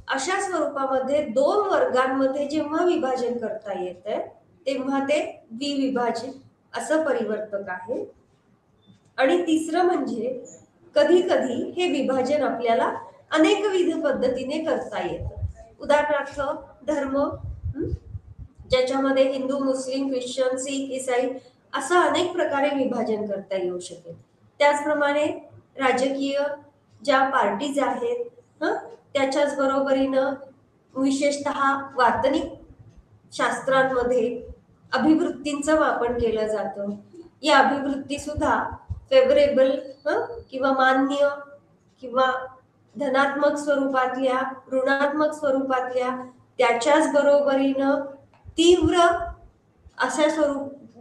अशा स्वरूपामध्ये 2 वर्गांमध्ये जेव्हा विभाजन करता येतंय तेव्हा ते द्विविभाजित असं परिवर्तक आहे. आणि तिसरं म्हणजे कधी कधी हे विभाजन आपल्याला अनेकविध पद्धतीने करता येतं. उदाहरणार्थ धर्म, ज्याच्यामध्ये हिंदू, मुस्लिम, ख्रिश्चन, सिख, ईसाई असं अनेक प्रकारे विभाजन करता येऊ शकेल. त्याचप्रमाणे राजकीय ज्या पार्टीज आहेत त्याच्याच बरोबरीनं विशेषतः वार्तनिक शास्त्रांमध्ये अभिवृत्तींचं मापन केलं जातं. या अभिवृत्ती सुद्धा फेवरेबल किंवा मान्य किंवा धनात्मक स्वरूपातल्या, ऋणात्मक स्वरूपातल्या, त्याच्याच बरोबरीनं तीव्र अशा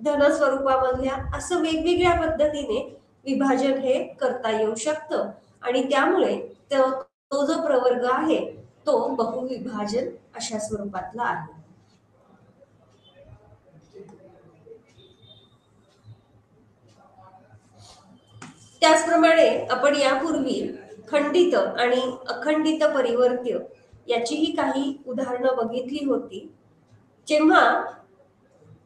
धन स्वरूपामधल्या असं वेगवेगळ्या पद्धतीने विभाजन हे करता येऊ शकतं आणि त्यामुळे तो जो प्रवर्ग आहे तो बहुविभाजन अशा स्वरूपातला आहे. त्याचप्रमाणे आपण यापूर्वी खंडित आणि अखंडित परिवर्त्य याचीही काही उदाहरणं बघितली होती. जेव्हा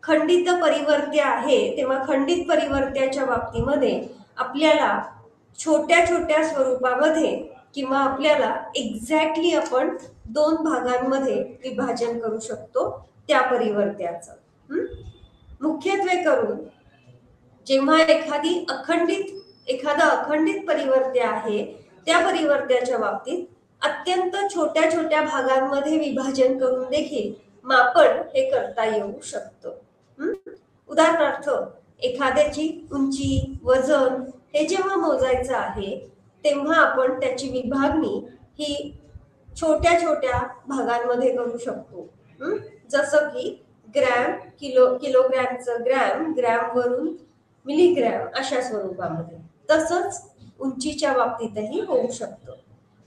खंडित परिवर्त्य आहे तेव्हा खंडित परिवर्त्याच्या बाबतीमध्ये आपल्याला छोट्या छोट्या स्वरूपामध्ये किंवा आपल्याला एक्झॅक्टली आपण 2 भागांमध्ये विभाजन करू शकतो त्या परिवर्त्याचं. मुख्यत्वे करून जेव्हा एखादा अखंडित परिवर्त्य आहे त्या परिवर्त्याच्या बाबतीत अत्यंत छोट्या छोट्या भागांमध्ये विभाजन करून देखील मापन हे करता येऊ शकतं. उदाहरणार्थ एखाद्याची उंची, वजन हे जेव्हा मोजायचं आहे तेव्हा आपण त्याची विभागणी ही छोट्या छोट्या भागांमध्ये करू शकतो. जसं की ग्रॅम, किलोग्रॅमचं ग्रॅम, ग्रॅम वरून मिलीग्रॅम अशा स्वरूपामध्ये. तसंच उंचीच्या बाबतीतही होऊ शकतं.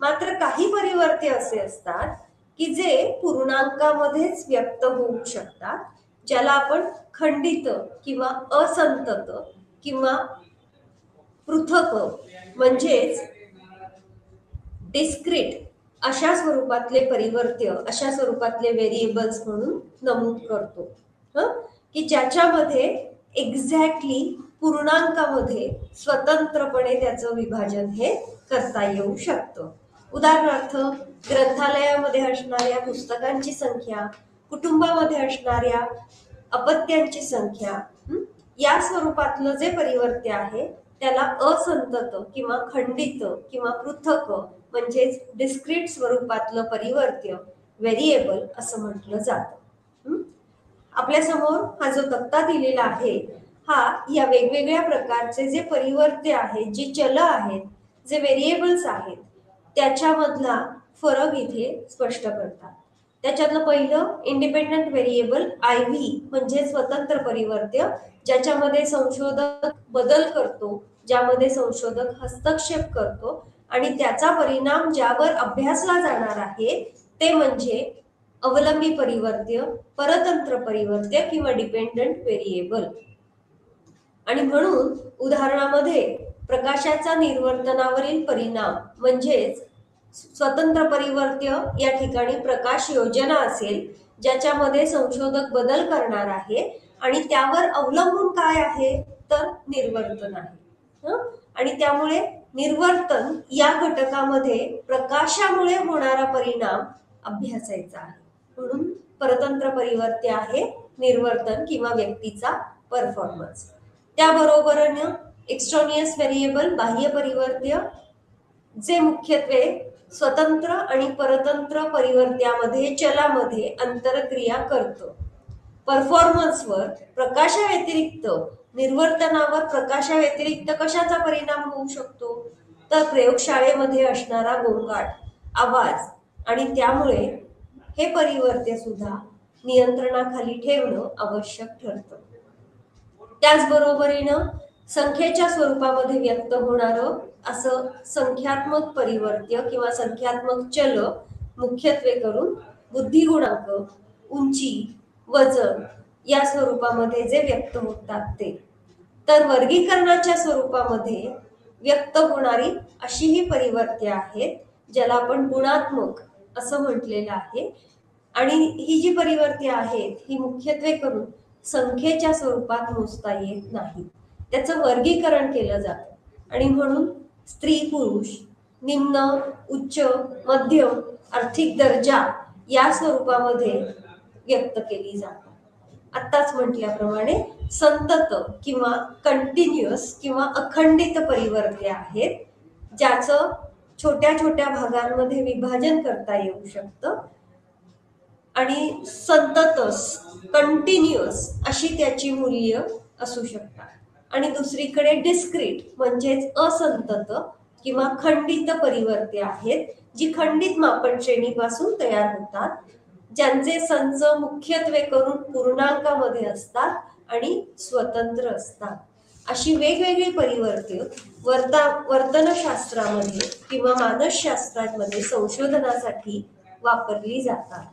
मात्र काही परिवर्त्य असे असतात की जे पूर्णांकामध्येच व्यक्त होऊ शकतात, ज्याला आपण खंडित किंवा असंतत किंवा पृथक म्हणजेच डिस्क्रीट अशा स्वरूपातले परिवर्त्य, अशा स्वरूपातले व्हेरिएबल्स म्हणून नमूद करतो की ज्याच्यामध्ये एक्झॅक्टली पूर्णांकामध्ये स्वतंत्रपणे त्याचं विभाजन हे करता येऊ शकतं. उदाहरणार्थ ग्रंथालयामध्ये असणाऱ्या पुस्तकांची संख्या, कुटुंबामध्ये असणाऱ्या अपत्यांची संख्या या स्वरूपातलं जे परिवर्त्य आहे त्याला असंतत किंवा खंडित किंवा पृथक म्हणजेच डिस्क्रीट स्वरूपातलं परिवर्त्य व्हेरिएबल असं म्हटलं जातं. आपल्या समोर हा जो तक्ता दिलेला आहे हा या वेगवेगळ्या प्रकारचे जे परिवर्त्य आहेत, जी चल आहेत, जे व्हेरिएबल्स आहेत त्याच्यामधला फरक इथे स्पष्ट करतात. त्याच्यातलं पहिलं इंडिपेंडंट व्हेरिएबल IV म्हणजे स्वतंत्र परिवर्त्य, ज्याच्यामध्ये संशोधक बदल करतो, ज्यामध्ये संशोधक हस्तक्षेप करतो आणि त्याचा परिणाम ज्यावर अभ्यासला जाणार आहे ते म्हणजे अवलंबी परिवर्त्य, परतंत्र परिवर्त्य किंवा डिपेंडंट व्हेरिएबल. आणि म्हणून उदाहरणामध्ये प्रकाशाचा निर्वर्तनावरील परिणाम म्हणजेच स्वतंत्र परिवर्त्य या ठिकाणी प्रकाश योजना असेल, ज्याच्यामध्ये संशोधक बदल करणार आहे आणि त्यावर अवलंबून काय आहे तर निर्वर्तन आहे. आणि त्यामुळे निर्वर्तन या घटकामध्ये प्रकाशामुळे होणारा परिणाम अभ्यासायचा आहे. म्हणून परतंत्र परिवर्त्य आहे निर्वर्तन किंवा व्यक्तीचा परफॉर्मन्स. त्याबरोबरनं एक्स्ट्रोनियस व्हेरिएबल बाह्य परिवर्त्य, जे मुख्यत्वे स्वतंत्र आणि परतंत्र परिवर्त्यामध्ये चलामध्ये अंतरक्रिया करतं. परफॉर्मन्सवर प्रकाशाव्यतिरिक्त, निर्वर्तनावर प्रकाशाव्यतिरिक्त कशाचा परिणाम होऊ शकतो तर प्रयोगशाळेमध्ये असणारा गोंगाट, आवाज, आणि त्यामुळे हे परिवर्त्य सुद्धा नियंत्रणाखाली ठेवणं आवश्यक ठरतं. त्याचबरोबरीनं संख्येच्या स्वरूपामध्ये व्यक्त होणारं असं संख्यात्मक परिवर्त्य किंवा संख्यात्मक चल मुख्यत्वे करून बुद्धिगुणांक, उंची, वजन या स्वरूपामध्ये जे व्यक्त होतात ते. तर वर्गीकरणाच्या स्वरूपामध्ये व्यक्त होणारी अशी ही परिवर्त्य आहेत ज्याला आपण गुणात्मक असं म्हटलेलं आहे. आणि ही जी परिवर्त्य आहेत ही मुख्यत्वे करून संख्येच्या स्वरूपात मोजता येत नाही, त्याचं वर्गीकरण केलं जातं आणि म्हणून स्त्री पुरुष, निम्न, उच्च, मध्यम, आर्थिक दर्जा या स्वरूपामध्ये व्यक्त केली जातात. आत्ताच म्हटल्याप्रमाणे संतत किंवा कंटिन्युअस किंवा अखंडित परिवर्त्य आहेत ज्याचं छोट्या छोट्या भागांमध्ये विभाजन करता येऊ शकतं आणि संततस, कंटिन्युअस अशी त्याची मूल्य असू शकतात. आणि दुसरीकडे डिस्क्रीट म्हणजेच असंतत किंवा खंडित परिवर्त्य आहेत जी खंडित मापन श्रेणीपासून तयार होतात, ज्यांचे संच मुख्यत्वे करून पूर्णांकामध्ये असतात आणि स्वतंत्र असतात. अशी वेगवेगळी परिवर्ते वर्तनशास्त्रामध्ये किंवा मानसशास्त्रामध्ये संशोधनासाठी वापरली जातात.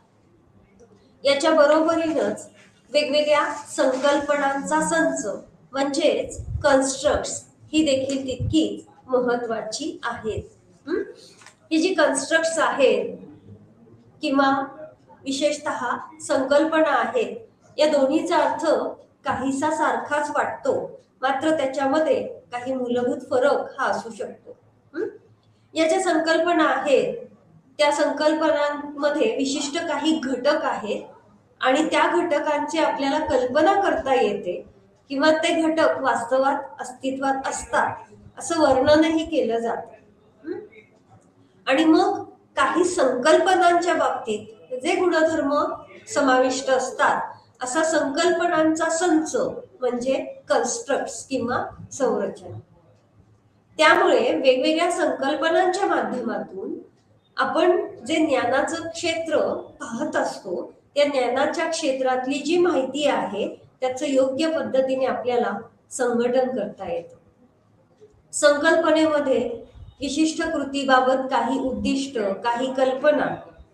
याच्या बरोबरीनच वेगवेगळ्या संकल्पनांचा संच म्हणजेच कन्स्ट्रक्ट्स ही देखील तितकीच महत्वाची आहेत. ही जी कन्स्ट्रक्ट्स आहेत किंवा विशेषतः संकल्पना आहेत, या दोन्हीचा अर्थ काहीसा सारखाच वाटतो, मात्र त्याच्यामध्ये काही मूलभूत फरक हा असू शकतो. या ज्या संकल्पना आहेत त्या संकल्पनांमध्ये विशिष्ट काही घटक आहेत आणि त्या घटकांची आपल्याला कल्पना करता येते किंवा ते घटक वास्तवात अस्तित्वात असतात असं वर्णनही केलं जातं. आणि मग काही संकल्पनांच्या बाबतीत जे गुणधर्म समाविष्ट असतात असा संकल्पनांचा संच म्हणजे कन्स्ट्रक्ट्स किंवा संरचना. त्यामुळे वेगवेगळ्या संकल्पनांच्या माध्यमातून आपण जे ज्ञानाचं क्षेत्र पाहत असतो त्या ज्ञानाच्या क्षेत्रातली जी माहिती आहे त्याचं योग्य पद्धतीने आपल्याला संघटन करता येतं. संकल्पनेमध्ये विशिष्ट कृतीबाबत काही उद्दिष्ट, काही कल्पना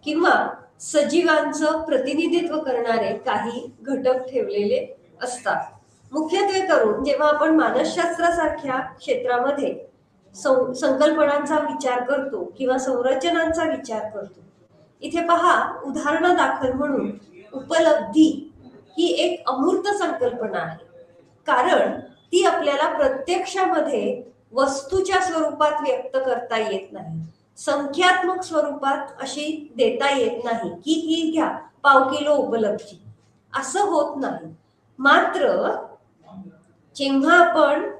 किंवा सजीवांचं प्रतिनिधित्व करणारे काही घटक ठेवलेले असतात. मुख्यत्वे करून जेव्हा आपण मानसशास्त्रासारख्या क्षेत्रामध्ये संकल्पनांचा विचार करतो किंवा संरचनांचा विचार करतो, इथे पहा उदाहरण दाखल म्हणून उपलब्धी ही एक अमूर्त संकल्पना आहे, कारण ती आपल्याला प्रत्यक्षामध्ये वस्तूच्या स्वरूपात व्यक्त करता येत नाही, संख्यात्मक स्वरूपात अशी देता येत नाही की ही घ्या पाव किलो उपलब्धी, असं होत नाही. मात्र जेव्हा आपण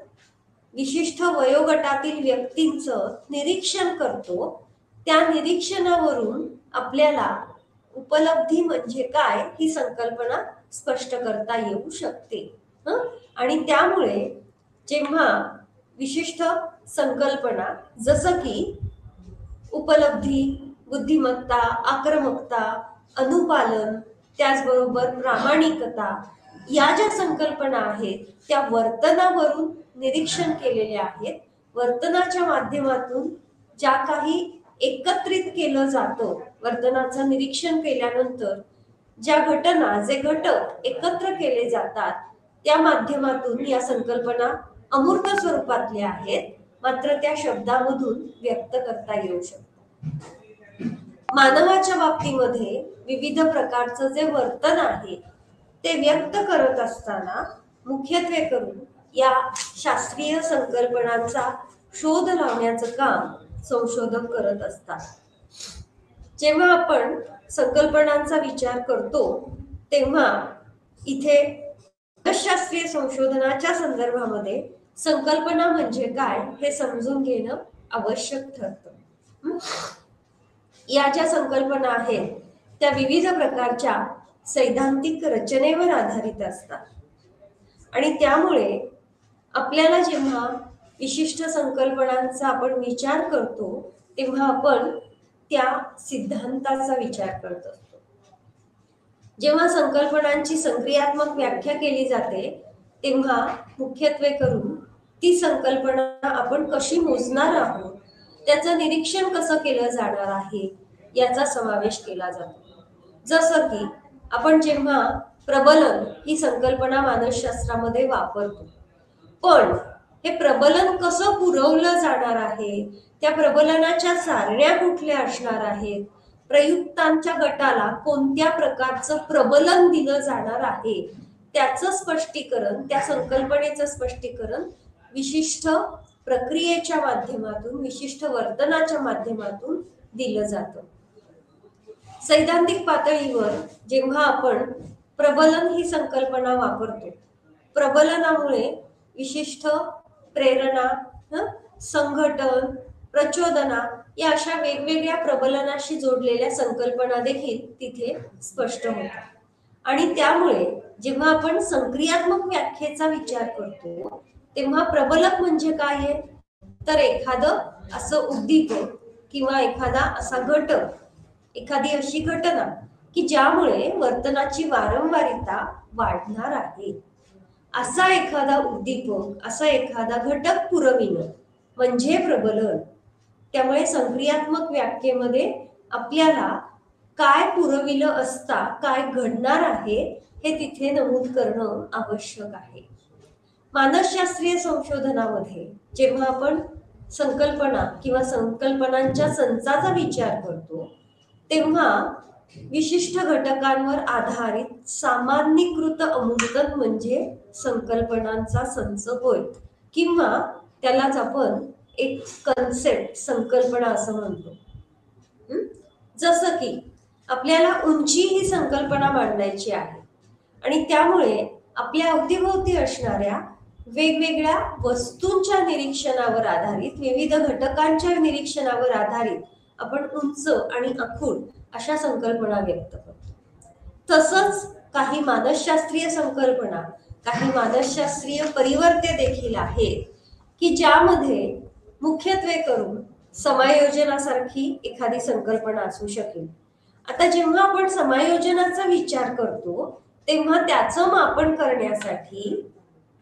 विशिष्ट वयोगटातील व्यक्तींचं निरीक्षण करतो त्या निरीक्षणावरून आपल्याला उपलब्धी म्हणजे काय ही संकल्पना स्पष्ट करता येऊ शकते. आणि त्यामुळे जेव्हा विशिष्ट संकल्पना जसं की उपलब्धी, बुद्धिमत्ता, आक्रमकता, अनुपालन, त्याचबरोबर प्रामाणिकता या ज्या संकल्पना आहेत त्या वर्तनावरून निरीक्षण केलेल्या आहेत. वर्तनाच्या माध्यमातून ज्या काही एकत्रित केलं जातं, वर्तनाचं निरीक्षण केल्यानंतर ज्या घटना, जे घटक एकत्र केले जातात त्या माध्यमातून या संकल्पना अमूर्त स्वरूपातल्या आहेत, मात्र त्या शब्दामधून व्यक्त करता येऊ शकतात. मानवाच्या बाबतीमध्ये विविध प्रकारचं जे वर्तन आहे ते व्यक्त करत असताना मुख्यत्वे करून या शास्त्रीय संकल्पनांचा शोध लावण्याचं काम संशोधक करत असतात. जेव्हा आपण संकल्पनांचा विचार करतो तेव्हा इथे मानसशास्त्रीय संशोधनाच्या संदर्भामध्ये संकल्पना म्हणजे काय हे समजून घेणं आवश्यक ठरतं. या ज्या संकल्पना आहेत त्या विविध प्रकारच्या सैद्धांतिक रचनेवर आधारित असतात आणि त्यामुळे आपल्याला जेव्हा विशिष्ट संकल्पनांचा आपण विचार करतो तेव्हा आपण त्या सिद्धांताचा विचार करत असतो. जेव्हा संकल्पनांची संक्रियात्मक व्याख्या केली जाते तेव्हा मुख्यत्वे करून ती संकल्पना आपण कशी मोजणार आहोत, त्याचं निरीक्षण कसं केलं जाणार आहे याचा समावेश केला जातो. जसं की आपण जेव्हा प्रबलन ही संकल्पना मानसशास्त्रामध्ये वापरतो, पण हे प्रबलन कसं पुरवलं जाणार आहे, त्या प्रबलनाच्या सारण्या कुठल्या असणार आहेत, प्रयुक्तांच्या गटाला कोणत्या प्रकारचं प्रबलन दिलं जाणार आहे त्याचं स्पष्टीकरण, त्या संकल्पनेचं स्पष्टीकरण विशिष्ट प्रक्रियेच्या माध्यमातून, विशिष्ट वर्तनाच्या माध्यमातून दिलं जातं. सैद्धांतिक पातळीवर जेव्हा आपण प्रबलन ही संकल्पना वापरतो, प्रबलनामुळे विशिष्ट प्रेरणा, संघटन, प्रचोदना या अशा वेगवेगळ्या प्रबलनाशी जोडलेल्या संकल्पना देखील तिथे स्पष्ट होतात. आणि त्यामुळे जेव्हा आपण संक्रियात्मक व्याख्येचा विचार करतो तेव्हा प्रबलक म्हणजे काय आहे, तर एखादं असं उद्दीपक किंवा एखादा असा घटक, एखादी अशी घटना की ज्यामुळे वर्तनाची वारंवारिता वाढणार आहे. असा एखादा उद्दीपक, असा एखादा घटक पुरविणं म्हणजे प्रबलन. त्यामुळे संक्रियात्मक व्याख्येमध्ये आपल्याला काय पुरविलं असता काय घडणार आहे हे तिथे नमूद करणं आवश्यक आहे. मानसशास्त्रीय संशोधनामध्ये जेव्हा आपण संकल्पना किंवा संकल्पनांच्या संचाचा विचार करतो तेव्हा विशिष्ट घटकांवर आधारित सामान्यीकृत अमूर्तन म्हणजे संकल्पनांचा संच होय, किंवा त्यालाच आपण एक कन्सेप्ट, संकल्पना असं म्हणतो. जसं की आपल्याला उंची ही संकल्पना मांडायची आहे आणि त्यामुळे आपल्या अवतीभोवती असणाऱ्या वेगवेगळ्या वस्तूंच्या निरीक्षणावर आधारित, विविध घटकांच्या निरीक्षणावर आधारित आपण उंच आणि आखूड अशा संकल्पना व्यक्त करतो. तसंच काही मानसशास्त्रीय संकल्पना, काही मानसशास्त्रीय परिवर्ते देखील आहेत की ज्यामध्ये मुख्यत्वे करून समायोजनासारखी एखादी संकल्पना असू शकेल. आता जेव्हा आपण समायोजनाचा विचार करतो तेव्हा त्याचं मापन करण्यासाठी,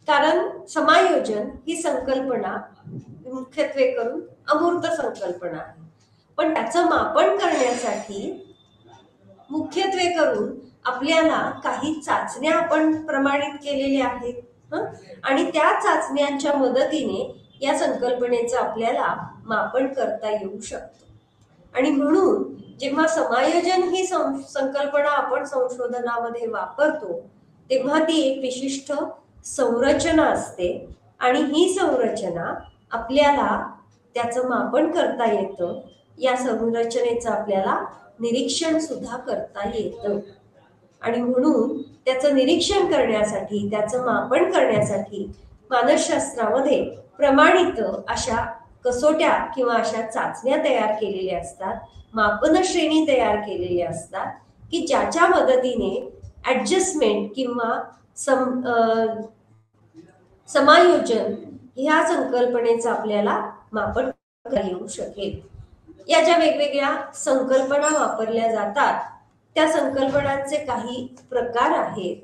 कारण समायोजन ही संकल्पना मुख्यत्वे करून अमूर्त संकल्पना आहे, पण त्याचं मापन करण्यासाठी मुख्यत्वे करून आपल्याला काही चाचण्या आपण प्रमाणित केलेल्या आहेत आणि त्या चाचण्यांच्या मदतीने या संकल्पनेचं आपल्याला मापन करता येऊ शकतं. आणि म्हणून जेव्हा समायोजन ही संकल्पना आपण संशोधनामध्ये वापरतो तेव्हा ती एक विशिष्ट संरचना असते आणि ही संरचना आपल्याला त्याचं मापन करता येतं. या संरचनेचं आपल्याला निरीक्षण सुद्धा करता येतं आणि म्हणून त्याचं निरीक्षण करण्यासाठी, त्याचं मापन करण्यासाठी मानसशास्त्रामध्ये प्रमाणित अशा कसोट्या किंवा अशा चाचण्या तयार केलेल्या असतात, मापन श्रेणी तयार केलेल्या असतात की ज्याच्या मदतीने ऍडजस्टमेंट किंवा समायोजन ह्या संकल्पनेचं आपल्याला मापन करता येऊ शकेल. या ज्या वेगवेगळ्या संकल्पना वापरल्या जातात त्या संकल्पनांचे काही प्रकार आहेत.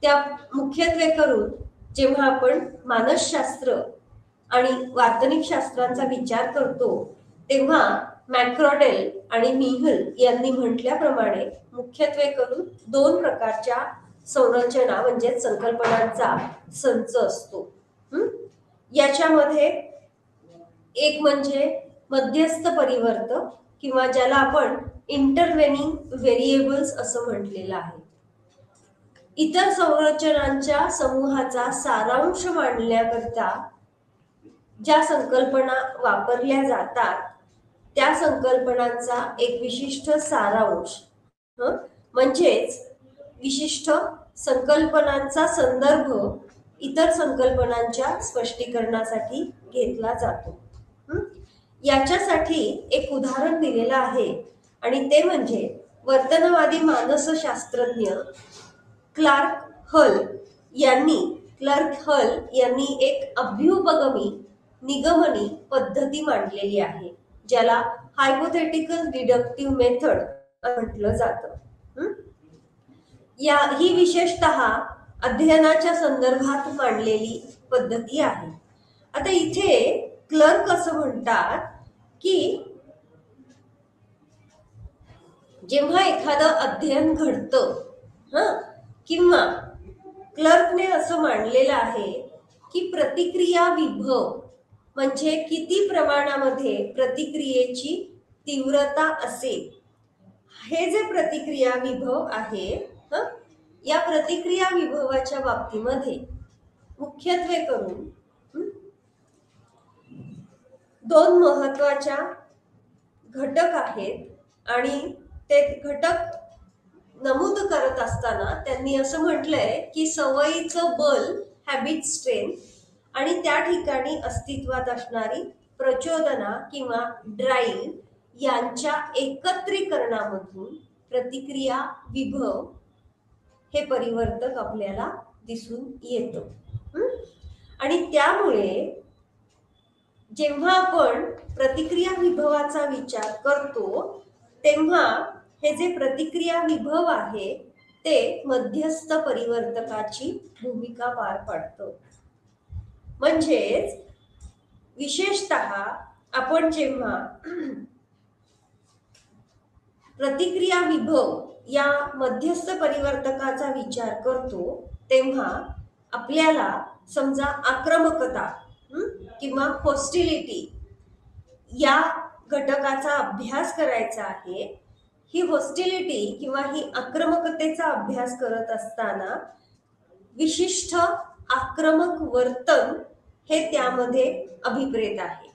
त्या मुख्यत्वे करून जेव्हा आपण मानसशास्त्र आणि वार्तनिक शास्त्रांचा विचार करतो तेव्हा मॅक्रॉडेल आणि मिहल यांनी म्हटल्याप्रमाणे मुख्यत्वे करून दोन प्रकारच्या संरचना म्हणजे संकल्पनांचा संच असतो. याच्यामध्ये एक म्हणजे मध्यस्थ परिवर्तक किंवा ज्याला आपण इंटरव्हेनिंग व्हेरिएबल्स असं म्हटलेलं आहे. इतर संरचनांच्या समूहाचा सारांश मांडण्याकरता ज्या संकल्पना वापरल्या जातात त्या संकल्पनांचा एक विशिष्ट सारांश म्हणजेच विशिष्ट संकल्पनांचा संदर्भ इतर संकल्पनांच्या स्पष्टीकरणासाठी घेतला जातो. याच्यासाठी एक उदाहरण दिलेलं आहे आणि ते म्हणजे वर्तनवादी मानसशास्त्रज्ञ क्लार्क हल यांनी एक अभ्युपगमी निगमनी पद्धती मांडलेली आहे ज्याला हायपोथेटिकल डिडक्टिव्ह मेथड म्हटलं जातं. ही विशेषतः अध्ययनाच्या संदर्भात मांडलेली पद्धती आहे. आता इथे क्लर्क असं म्हणतात की जेव्हा एखादं अध्ययन घडतं किंवा क्लर्कने असं मांडलेलं आहे की प्रतिक्रिया विभव म्हणजे किती प्रमाणामध्ये प्रतिक्रियेची तीव्रता असेल. हे जे प्रतिक्रिया विभव आहे या प्रतिक्रिया विभवाच्या बाबतीमध्ये मुख्यत्वे करून दोन महत्वाच्या घटक आहेत आणि ते घटक नमूद करत असताना त्यांनी असं म्हटलंय की सवयीचं बल, हॅबिट स्ट्रेंथ आणि त्या ठिकाणी अस्तित्वात असणारी प्रचोदना किंवा ड्राईव्ह यांच्या एकत्रीकरणामधून प्रतिक्रिया विभव हे परिवर्तक आपल्याला दिसून येतं. आणि त्यामुळे जेव्हा आपण प्रतिक्रिया विभवाचा विचार करतो तेव्हा हे जे प्रतिक्रिया विभव आहे ते मध्यस्थ परिवर्तकाची भूमिका पार पाडतं. म्हणजेच विशेषतः आपण जेव्हा प्रतिक्रिया विभव या मध्यस्थ परिवर्तकाचा विचार करतो तेव्हा आपल्याला समजा आक्रमकता किंवा हॉस्टिलिटी या घटकाचा अभ्यास करायचा आहे. ही हॉस्टिलिटी किंवा ही आक्रमकतेचा अभ्यास करत असताना विशिष्ट आक्रमक वर्तन हे त्यामध्ये अभिप्रेत आहे.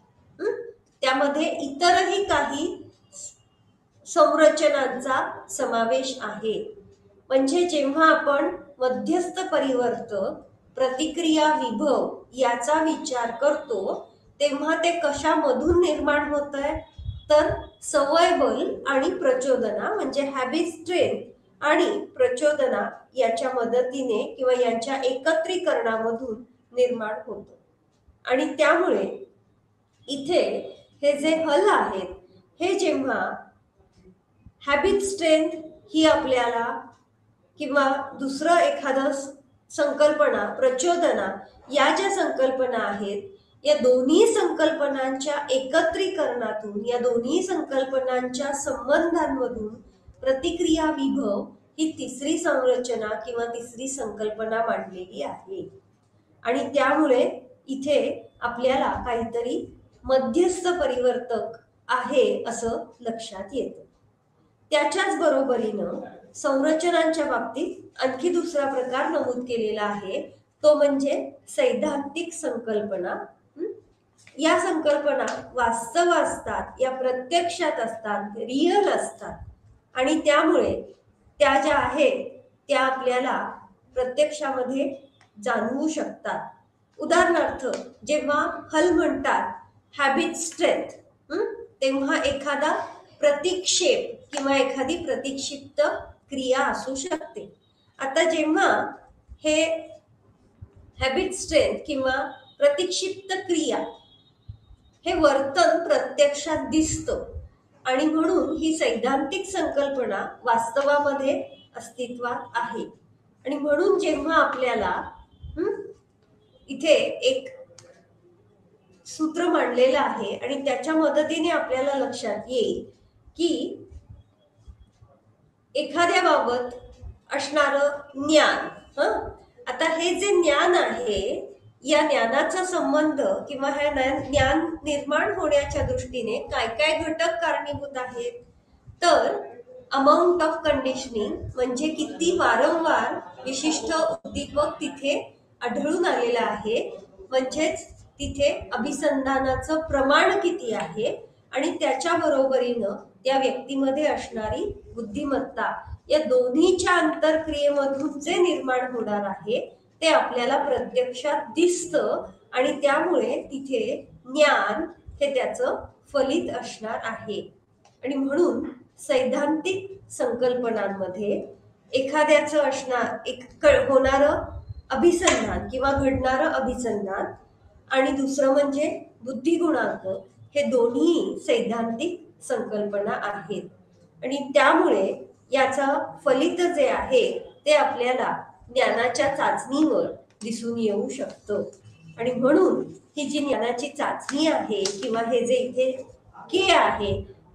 त्यामध्ये इतरही काही संरचनांचा समावेश आहे. म्हणजे जेव्हा आपण मध्यस्थ परिवर्तक प्रतिक्रिया विभव याचा विचार करतो तेव्हा ते कशामधून निर्माण होत आहे, तर सवय बल आणि प्रचोदना म्हणजे हॅबिट स्ट्रेंथ आणि प्रचोदना याच्या मदतीने किंवा यांच्या एकत्रीकरणामधून निर्माण होतं. आणि त्यामुळे इथे हे जे हल आहेत हे जेव्हा हॅबिट स्ट्रेंथ ही आपल्याला किंवा दुसरं एखादं संकल्पना प्रचोदना या ज्या संकल्पना आहेत या दोन्ही संकल्पनांच्या एकत्रीकरणातून या दोन्ही संकल्पनांच्या संबंधांमधून प्रतिक्रिया विभव ही तिसरी संरचना किंवा तिसरी संकल्पना मांडलेली आहे. आणि त्यामुळे इथे आपल्याला काहीतरी मध्यस्थ परिवर्तक आहे असं लक्षात येतं. त्याच्याच बरोबरीनं संरचनांच्या बाबतीत आणखी दुसरा प्रकार नमूद केलेला आहे तो म्हणजे सैद्धांतिक संकल्पना. या संकल्पना वास्तव असतात, या प्रत्यक्षात असतात, रिअल असतात आणि त्यामुळे त्या ज्या आहेत त्या आपल्याला प्रत्यक्षामध्ये जाणवू शकतात. उदाहरणार्थ जेव्हा हल म्हणतात हॅबिट स्ट्रेंथ तेव्हा एखादा प्रतिक्षेप किंवा एखादी प्रतिक्षिप्त क्रिया असू शकते. आता जेव्हा हे हॅबिट स्ट्रेंथ किंवा प्रतिक्षिप्त क्रिया हे वर्तन प्रत्यक्षात दिसतं आणि म्हणून ही सैद्धांतिक संकल्पना वास्तवामध्ये अस्तित्वात आहे. आणि म्हणून जेव्हा आपल्याला इथे एक सूत्र मांडलेलं आहे आणि त्याच्या मदतीने आपल्याला लक्षात येईल की एखाद्या बाबत असणारं ज्ञान आता हे जे ज्ञान आहे या ज्ञानाचा संबंध किंवा हे ज्ञान निर्माण होण्याच्या दृष्टीने काय काय घटक कारणीभूत आहेत, तर अमाऊंट ऑफ कंडिशनिंग म्हणजे किती वारंवार विशिष्ट उद्दीपक तिथे आढळून आलेला आहे, म्हणजेच तिथे अभिसंधानाचं प्रमाण किती आहे आणि त्याच्या बरोबरीनं त्या व्यक्तीमध्ये असणारी बुद्धिमत्ता या दोन्हीच्या आंतरक्रियेमधून जे निर्माण होणार आहे ते आपल्याला प्रत्यक्षात दिसतं आणि त्यामुळे तिथे ज्ञान हे त्याचं फलित असणार आहे. आणि म्हणून सैद्धांतिक संकल्पनांमध्ये एखाद्याचं असणार होणारं अभिसंधान किंवा घडणारं अभिसंधान आणि दुसरं म्हणजे बुद्धिगुणांक हे दोन्ही सैद्धांतिक संकल्पना आहेत. आणि त्यामुळे याचा फलित जे आहे ते आपल्याला ज्ञानाच्या चाचणीवर दिसून येऊ शकतं. आणि म्हणून ही जी ज्ञानाची चाचणी आहे किंवा हे जे इथे के आहे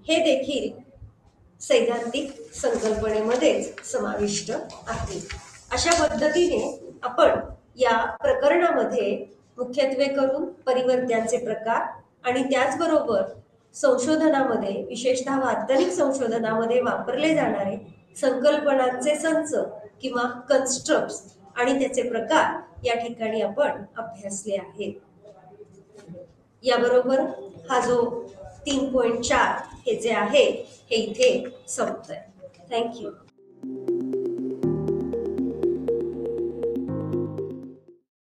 हे देखील सैद्धांतिक संकल्पनेमध्येच समाविष्ट आहे. अशा पद्धतीने आपण या प्रकरणामध्ये मुख्यत्वे करून परिवर्त्यांचे प्रकार आणि त्याचबरोबर संशोधनामध्ये विशेषतः वास्तविक संशोधनामध्ये वापरले जाणारे संकल्पनांचे संच किंवा कन्स्ट्रक्ट्स आणि त्याचे प्रकार या ठिकाणी आपण अभ्यासले आहेत. याबरोबर हा जो 3.4 हे जे आहे हे इथे संपतोय. थँक्यू.